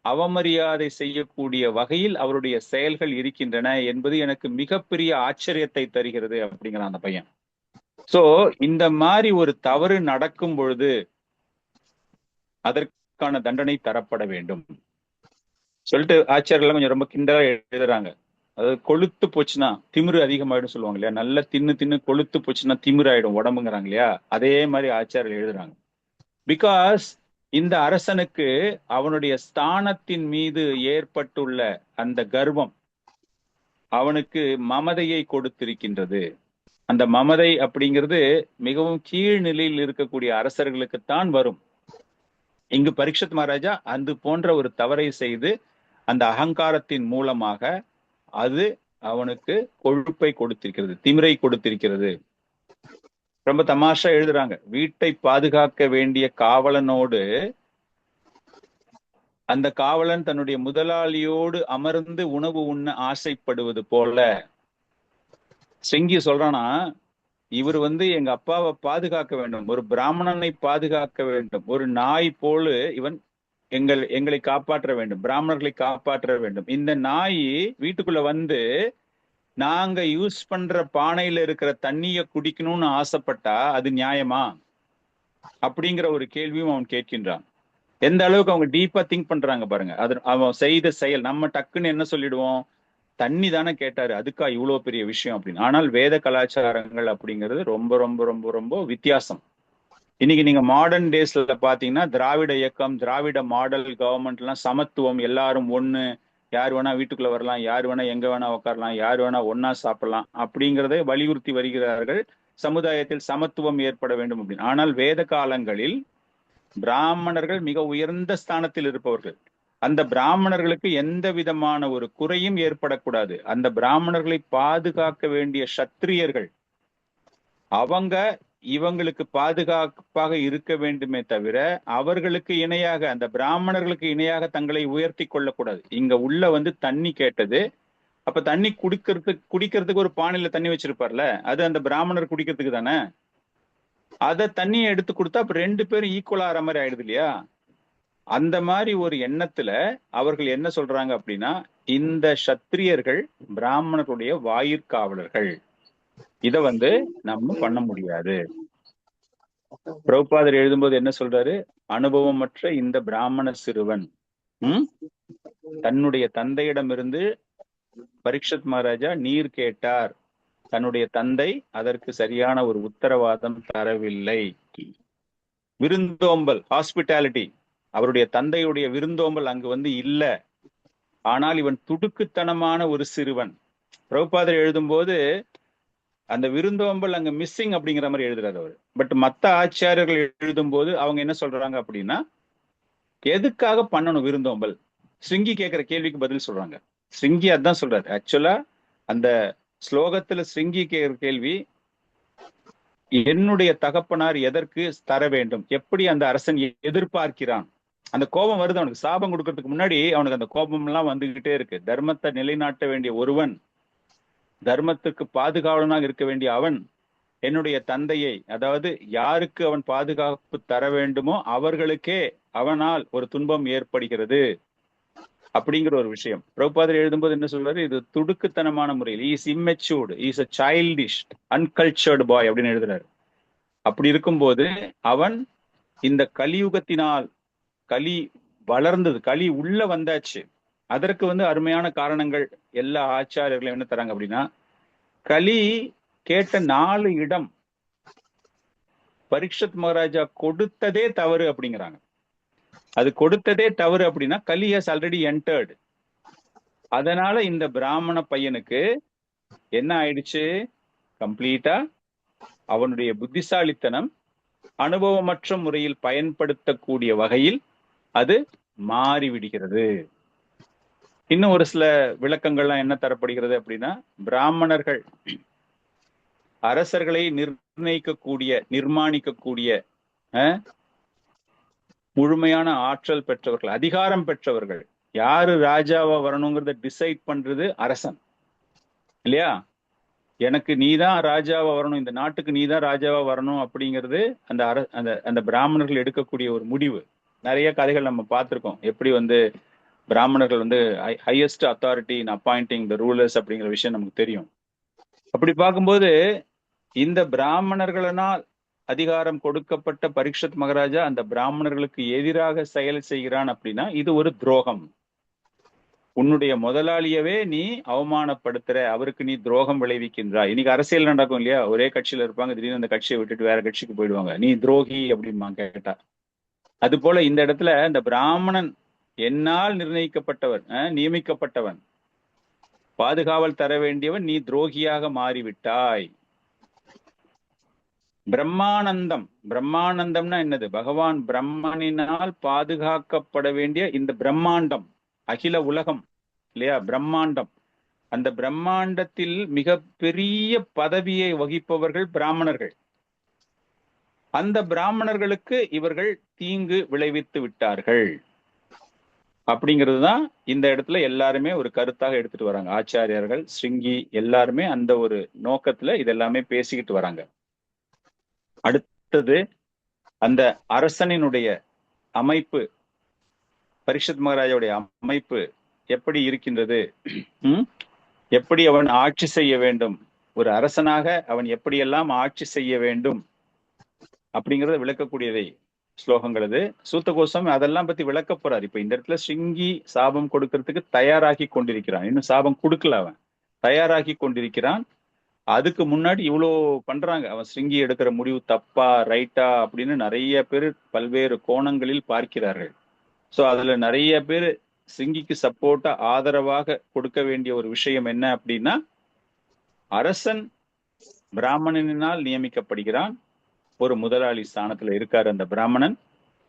அவமரியாதை செய்யக்கூடிய வகையில் அவருடைய செயல்கள் இருக்கின்றன என்பது எனக்கு மிகப்பெரிய ஆச்சரியத்தை தருகிறது அப்படிங்கிறான் அந்த பையன். சோ இந்த மாதிரி ஒரு தவறு நடக்கும் பொழுது அதற்கான தண்டனை தரப்பட வேண்டும் சொல்லிட்டு ஆச்சாரியர்கள் கொஞ்சம் ரொம்ப கிண்டலா எழுதுறாங்க. அதாவது கொழுத்து போச்சுன்னா திமிரு அதிகமாயிடும் சொல்லுவாங்க இல்லையா, நல்லா தின்னு கொழுத்து போச்சுன்னா திமிரு ஆயிடும் உடம்புங்கிறாங்க இல்லையா, அதே மாதிரி ஆச்சாரியர்கள் எழுதுறாங்க. பிகாஸ் இந்த அரசனுக்கு அவனுடைய ஸ்தானத்தின் மீது ஏற்பட்டுள்ள அந்த கர்வம் அவனுக்கு மமதையை கொடுத்திருக்கின்றது. அந்த மமதை அப்படிங்கிறது மிகவும் கீழ்நிலையில் இருக்கக்கூடிய அரசர்களுக்குத்தான் வரும். இங்கு பரீட்சத் மகாராஜா அது போன்ற ஒரு தவறை செய்து அந்த அகங்காரத்தின் மூலமாக அது அவனுக்கு கொழுப்பை கொடுத்திருக்கிறது, திமிரை கொடுத்திருக்கிறது. ரொம்ப தமாஷா எழுதுறாங்க, வீட்டை பாதுகாக்க வேண்டிய காவலனோடு அந்த காவலன் தன்னுடைய முதலாளியோடு அமர்ந்து உணவு உண்ண ஆசைப்படுவது போல. சிங்கி சொல்றானா, இவர் எங்க அப்பாவை பாதுகாக்க வேண்டும், ஒரு பிராமணனை பாதுகாக்க வேண்டும், ஒரு நாய் போல இவன் எங்களை காப்பாற்ற வேண்டும், பிராமணர்களை காப்பாற்ற வேண்டும். இந்த நாய் வீட்டுக்குள்ள நாங்க யூஸ் பண்ற பானையில இருக்கிற தண்ணிய குடிக்கணும்னு ஆசைப்பட்டா அது நியாயமா அப்படிங்கிற ஒரு கேள்வியும் அவன் கேட்கின்றான். எந்த அளவுக்கு அவங்க டீப்பா திங்க் பண்றாங்க பாருங்க. அது அவன் செய்த செயல். நம்ம டக்குன்னு என்ன சொல்லிடுவோம், தண்ணி தானே கேட்டாரு, அதுக்கா இவ்வளவு பெரிய விஷயம் அப்படின்னு. ஆனால் வேத கலாச்சாரங்கள் அப்படிங்கிறது ரொம்ப ரொம்ப ரொம்ப ரொம்ப வித்தியாசம். இன்னைக்கு நீங்க மாடர்ன் டேஸ்ல பாத்தீங்கன்னா திராவிட இயக்கம், திராவிட மாடல் கவர்மெண்ட் எல்லாம் சமத்துவம், எல்லாரும் ஒண்ணு, யார் வேணா வீட்டுக்குள்ள வரலாம், யார் வேணா எங்க வேணா உட்காரலாம், யார் வேணா ஒன்னா சாப்பிடலாம் அப்படிங்கிறதை வலியுறுத்தி வருகிறார்கள். சமுதாயத்தில் சமத்துவம் ஏற்பட வேண்டும் அப்படின்னு. ஆனால் வேத காலங்களில் பிராமணர்கள் மிக உயர்ந்த ஸ்தானத்தில் இருப்பவர்கள். அந்த பிராமணர்களுக்கு எந்த விதமான ஒரு குறையும் ஏற்படக்கூடாது. அந்த பிராமணர்களை பாதுகாக்க வேண்டிய சத்திரியர்கள் அவங்க இவங்களுக்கு பாதுகாப்பாக இருக்க வேண்டுமே தவிர அவர்களுக்கு இணையாக, அந்த பிராமணர்களுக்கு இணையாக தங்களை உயர்த்தி கொள்ளக்கூடாது. இங்க உள்ள தண்ணி கேட்டது, அப்ப தண்ணி குடிக்கிறதுக்கு ஒரு பானையில தண்ணி வச்சிருப்பார்ல, அது அந்த பிராமணர் குடிக்கிறதுக்கு தானே. அத தண்ணியை எடுத்து கொடுத்தா அப்ப ரெண்டு பேரும் ஈக்குவல் ஆகிற மாதிரி ஆயிடுது இல்லையா? அந்த மாதிரி ஒரு எண்ணத்துல அவர்கள் என்ன சொல்றாங்க அப்படின்னா, இந்த சத்திரியர்கள் பிராமணர்களுடைய வாயிற்காவலர்கள், இத நம்ம பண்ண முடியாது. பிரபுபாதர் எழுதும்போது என்ன சொல்றாரு, அனுபவமற்ற இந்த பிராமண சிறுவன் தன்னுடைய தந்தையிடமிருந்து பரீட்சித் மகாராஜா நீர் கேட்டார், தன்னுடைய தந்தை அதற்கு சரியான ஒரு உத்தரவாதம் தரவில்லை. விருந்தோம்பல், ஹாஸ்பிட்டாலிட்டி, அவருடைய தந்தையுடைய விருந்தோம்பல் அங்கு இல்ல. ஆனால் இவன் துடுக்குத்தனமான ஒரு சிறுவன். பிரபுபாதர் எழுதும்போது அந்த விருந்தோம்பல் அங்க மிஸ்ஸிங் அப்படிங்கிற மாதிரி எழுதுறாரு அவர். பட் மத்த ஆச்சாரியர்கள் எழுதும் போது அவங்க என்ன சொல்றாங்க அப்படின்னா, எதுக்காக பண்ணணும் விருந்தோம்பல்? சிங்கி கேட்கிற கேள்விக்கு பதில் சொல்றாங்க. சிங்கி அதான் சொல்றாரு. ஆக்சுவலா அந்த ஸ்லோகத்துல சிங்கி கேட்கிற கேள்வி, என்னுடைய தகப்பனார் எதற்கு தர வேண்டும், எப்படி அந்த அரசன் எதிர்பார்க்கிறான். அந்த கோபம் வருது அவனுக்கு. சாபம் கொடுக்கறதுக்கு முன்னாடி அவனுக்கு அந்த கோபம் எல்லாம் வந்துகிட்டே இருக்கு. தர்மத்தை நிலைநாட்ட வேண்டிய ஒருவன், தர்மத்துக்கு பாதுகாவலனாக இருக்க வேண்டிய அவன், என்னுடைய தந்தையை, அதாவது யாருக்கு அவன் பாதுகாப்பு தர வேண்டுமோ அவர்களுக்கே அவனால் ஒரு துன்பம் ஏற்படுகிறது அப்படிங்கிற ஒரு விஷயம். பிரபுபாதர் எழுதும்போது என்ன சொல்றாரு, இது துடுக்குத்தனமான முறையில், is immatured, is a childish uncultured boy அப்படின்னு எழுதுறாரு. அப்படி இருக்கும்போது அவன் இந்த கலியுகத்தினால், களி வளர்ந்தது, களி உள்ள வந்தாச்சு. அதற்கு அருமையான காரணங்கள் எல்லா ஆச்சாரியர்களும் என்ன தராங்க அப்படின்னா, களி கேட்ட 4 இடம் பரீட்சித் மகாராஜா கொடுத்ததே தவறு அப்படிங்கிறாங்க. அது கொடுத்ததே தவறு அப்படின்னா களி ஹஸ் ஆல்ரெடி என்டர்டு. அதனால இந்த பிராமண பையனுக்கு என்ன ஆயிடுச்சு, கம்ப்ளீட்டா அவனுடைய புத்திசாலித்தனம் அனுபவமற்ற முறையில் பயன்படுத்தக்கூடிய வகையில் அது மாறிவிடுகிறது. இன்னும் ஒரு சில விளக்கங்கள்லாம் என்ன தரப்படுகிறது அப்படின்னா, பிராமணர்கள் அரசர்களை நிர்மாணிக்கக்கூடிய முழுமையான ஆற்றல் பெற்றவர்கள், அதிகாரம் பெற்றவர்கள். யாரு ராஜாவா வரணுங்கிறத டிசைட் பண்றது அரசன் இல்லையா? எனக்கு நீதான் ராஜாவா வரணும், இந்த நாட்டுக்கு நீதான் ராஜாவா வரணும் அப்படிங்கிறது அந்த பிராமணர்கள் எடுக்கக்கூடிய ஒரு முடிவு. நிறைய கதைகள் நம்ம பார்த்திருக்கோம், எப்படி பிராமணர்கள் highest authority in appointing the rulers அப்படிங்கிற விஷயம் நமக்கு தெரியும். அப்படி பார்க்கும்போது இந்த பிராமணர்களால் அதிகாரம் கொடுக்கப்பட்ட பரீட்சித் மகாராஜா அந்த பிராமணர்களுக்கு எதிராக செயல் செய்கிறான் அப்படின்னா இது ஒரு துரோகம். உன்னுடைய முதலாளியவே நீ அவமானப்படுத்துற, அவருக்கு நீ துரோகம் விளைவிக்கின்றாய். இன்னைக்கு அரசியல் நடக்கும் இல்லையா, ஒரே கட்சியில இருப்பாங்க, திடீர்னு அந்த கட்சியை விட்டுட்டு வேற கட்சிக்கு போயிடுவாங்க, நீ துரோகி அப்படிமா கேட்டா. அது போல இந்த இடத்துல இந்த பிராமணன் என்னால் நிர்ணயிக்கப்பட்டவன், நியமிக்கப்பட்டவன், பாதுகாவல் தர வேண்டியவன், நீ துரோகியாக மாறிவிட்டாய். பிரம்மானந்தம், பிரம்மானந்தம்னா என்னது? பகவான் பிரம்மனினால் பாதுகாக்கப்பட வேண்டிய இந்த பிரம்மாண்டம், அகில உலகம் இல்லையா, பிரம்மாண்டம், அந்த பிரம்மாண்டத்தில் மிக பெரிய பதவியை வகிப்பவர்கள் பிராமணர்கள். அந்த பிராமணர்களுக்கு இவர்கள் தீங்கு விளைவித்து விட்டார்கள் அப்படிங்கிறது தான் இந்த இடத்துல எல்லாருமே ஒரு கருத்தாக எடுத்துட்டு வராங்க. ஆச்சாரியர்கள், ஸ்ருங்கி எல்லாருமே அந்த ஒரு நோக்கத்துல இதெல்லாமே பேசிக்கிட்டு வராங்க. அடுத்தது அந்த அரசனினுடைய அமைப்பு, பரீட்சித் மகாராஜாவுடைய அமைப்பு எப்படி இருக்கின்றது, எப்படி அவன் ஆட்சி செய்ய வேண்டும், ஒரு அரசனாக அவன் எப்படியெல்லாம் ஆட்சி செய்ய வேண்டும் அப்படிங்கறத விளக்கக்கூடியதை ஸ்லோகங்கள் அது. சூத்த கோஸ்வாமி அதெல்லாம் பத்தி விளக்க போறார். இப்ப இந்த இடத்துல ஸ்ருங்கி சாபம் கொடுக்கறதுக்கு தயாராகி கொண்டிருக்கிறான். இன்னும் சாபம் கொடுக்கல, அவன் தயாராகி கொண்டிருக்கிறான். அதுக்கு முன்னாடி இவ்வளோ பண்றாங்க. அவன் ஸ்ருங்கி எடுக்கிற முடிவு தப்பா ரைட்டா அப்படின்னு நிறைய பேர் பல்வேறு கோணங்களில் பார்க்கிறார்கள். சோ அதுல நிறைய பேர் ஸ்ருங்கிக்கு சப்போர்ட்டா ஆதரவாக கொடுக்க வேண்டிய ஒரு விஷயம் என்ன அப்படின்னா, அரசன் பிராமணனினால் நியமிக்கப்படுகிறான். ஒரு முதலாளி ஸ்தானத்துல இருக்காரு அந்த பிராமணன்.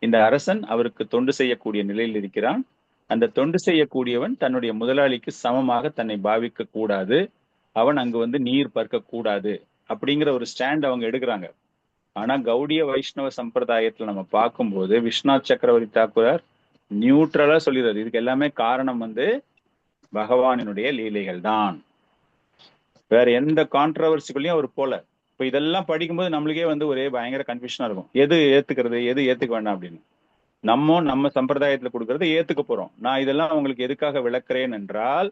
இந்த அரசன் அவருக்கு தொண்டு செய்யக்கூடிய நிலையில் இருக்கிறான். அந்த தொண்டு செய்யக்கூடியவன் தன்னுடைய முதலாளிக்கு சமமாக தன்னை பாவிக்க கூடாது, அவன் அங்கு வந்து நீர் பற்க கூடாது அப்படிங்கிற ஒரு ஸ்டாண்ட் அவங்க எடுக்கிறாங்க. ஆனா கௌடிய வைஷ்ணவ சம்பிரதாயத்துல நம்ம பார்க்கும்போது விஸ்வநாத் சக்கரவர்த்தி தாக்கூரார் நியூட்ரலா சொல்லிடுறாரு, இதுக்கு எல்லாமே காரணம் வந்து பகவானினுடைய லீலைகள் தான், வேற எந்த கான்ட்ரவர்சிக்குள்ளயும் அவர் போல. இப்ப இதெல்லாம் படிக்கும்போது நம்மளுக்கே வந்து ஒரே பயங்கர கன்ஃபியூஷனா இருக்கும், எது ஏத்துக்கிறது எது ஏத்துக்க வேண்டாம் அப்படின்னு. நம்ம சம்பிரதாயத்துல கொடுக்கறத ஏத்துக்க போறோம். நான் இதெல்லாம் உங்களுக்கு எதுக்காக விளக்குறேன் என்றால்,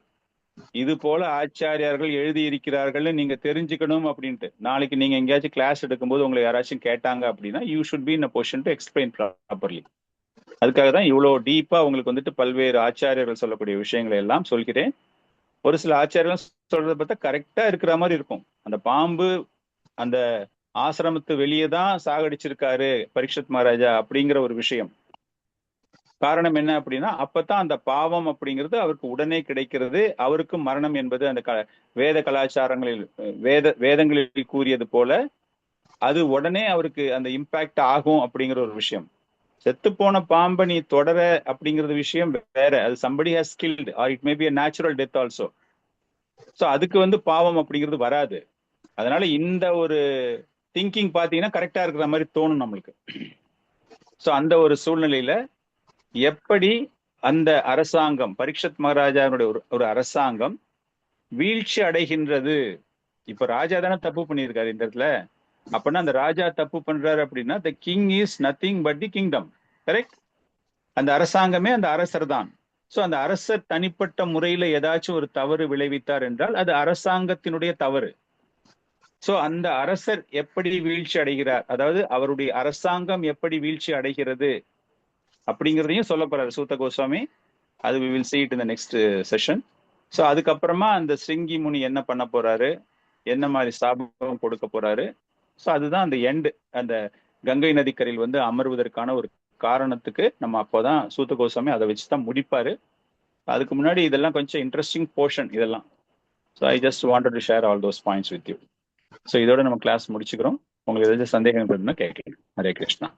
இது போல ஆச்சாரியார்கள் எழுதி இருக்கிறார்கள்னு நீங்க தெரிஞ்சுக்கணும் அப்படின்ட்டு. நாளைக்கு நீங்க எங்கேயாச்சும் கிளாஸ் எடுக்கும்போது உங்களை யாராச்சும் கேட்டாங்க அப்படின்னா you should be in a position to explain properly. அதுக்காக தான் இவ்வளவு டீப்பா உங்களுக்கு வந்துட்டு பல்வேறு ஆச்சாரியர்கள் சொல்லக்கூடிய விஷயங்களை எல்லாம் சொல்கிறேன். ஒரு சில ஆச்சாரியர்கள் சொல்றதை பார்த்தா கரெக்டா இருக்கிற மாதிரி இருக்கும். அந்த பாம்பு அந்த ஆசிரமத்து வெளியே தான் சாகடிச்சிருக்காரு பரீட்சித் மகாராஜா அப்படிங்கிற ஒரு விஷயம். காரணம் என்ன அப்படின்னா, அப்பதான் அந்த பாவம் அப்படிங்கிறது அவருக்கு உடனே கிடைக்கிறது. அவருக்கு மரணம் என்பது அந்த வேத கலாச்சாரங்களில் வேதங்களில் கூறியது போல அது உடனே அவருக்கு அந்த இம்பாக்ட் ஆகும் அப்படிங்கிற ஒரு விஷயம். செத்து போன பாம்பை நீ தொடர அப்படிங்கிறது விஷயம் வேற. அது somebody has killed or it may be a natural death also. So அதுக்கு வந்து பாவம் அப்படிங்கிறது வராது. அதனால இந்த ஒரு திங்கிங் பாத்தீங்கன்னா கரெக்டா இருக்கிற மாதிரி தோணும் நம்மளுக்கு. ஸோ அந்த ஒரு சூழ்நிலையில எப்படி அந்த அரசாங்கம், பரீட்சித் மகாராஜாவுடைய ஒரு அரசாங்கம் வீழ்ச்சி அடைகின்றது. இப்ப ராஜா தானே தப்பு பண்ணியிருக்காரு இந்த இடத்துல. அப்படின்னா அந்த ராஜா தப்பு பண்றாரு அப்படின்னா the king is nothing but the kingdom, correct? அந்த அரசாங்கமே அந்த அரசர் தான். சோ அந்த அரசர் தனிப்பட்ட முறையில ஏதாச்சும் ஒரு தவறு விளைவித்தார் என்றால் அது அரசாங்கத்தினுடைய தவறு. சோ அந்த அரசர் எப்படி வீழ்ச்சி அடைகிறார், அதாவது அவருடைய அரசாங்கம் எப்படி வீழ்ச்சி அடைகிறது அப்படிங்கிறதையும் சொல்ல போறாரு சூத்த கோஸ்வாமி. அது we will see it in the next session. So அதுக்கப்புறமா அந்த ஸ்ருங்கி முனி என்ன பண்ண போறாரு, என்ன மாதிரி சாபம் கொடுக்க போறாரு. ஸோ அதுதான் அந்த எண்டு, அந்த கங்கை நதிக்கரையில் வந்து அமர்வதற்கான ஒரு காரணத்துக்கு நம்ம அப்போதான் சூத்த கோஸ்வாமி அதை வச்சுதான் முடிப்பாரு. அதுக்கு முன்னாடி இதெல்லாம் கொஞ்சம் இன்ட்ரெஸ்டிங் போர்ஷன் இதெல்லாம். So I just wanted to share all those points with you. So இதோட நம்ம கிளாஸ் முடிச்சுக்கிறோம். உங்களுக்கு ஏதாச்சும் சந்தேகம் இருந்தா கேட்கலாம். ஹரே கிருஷ்ணா.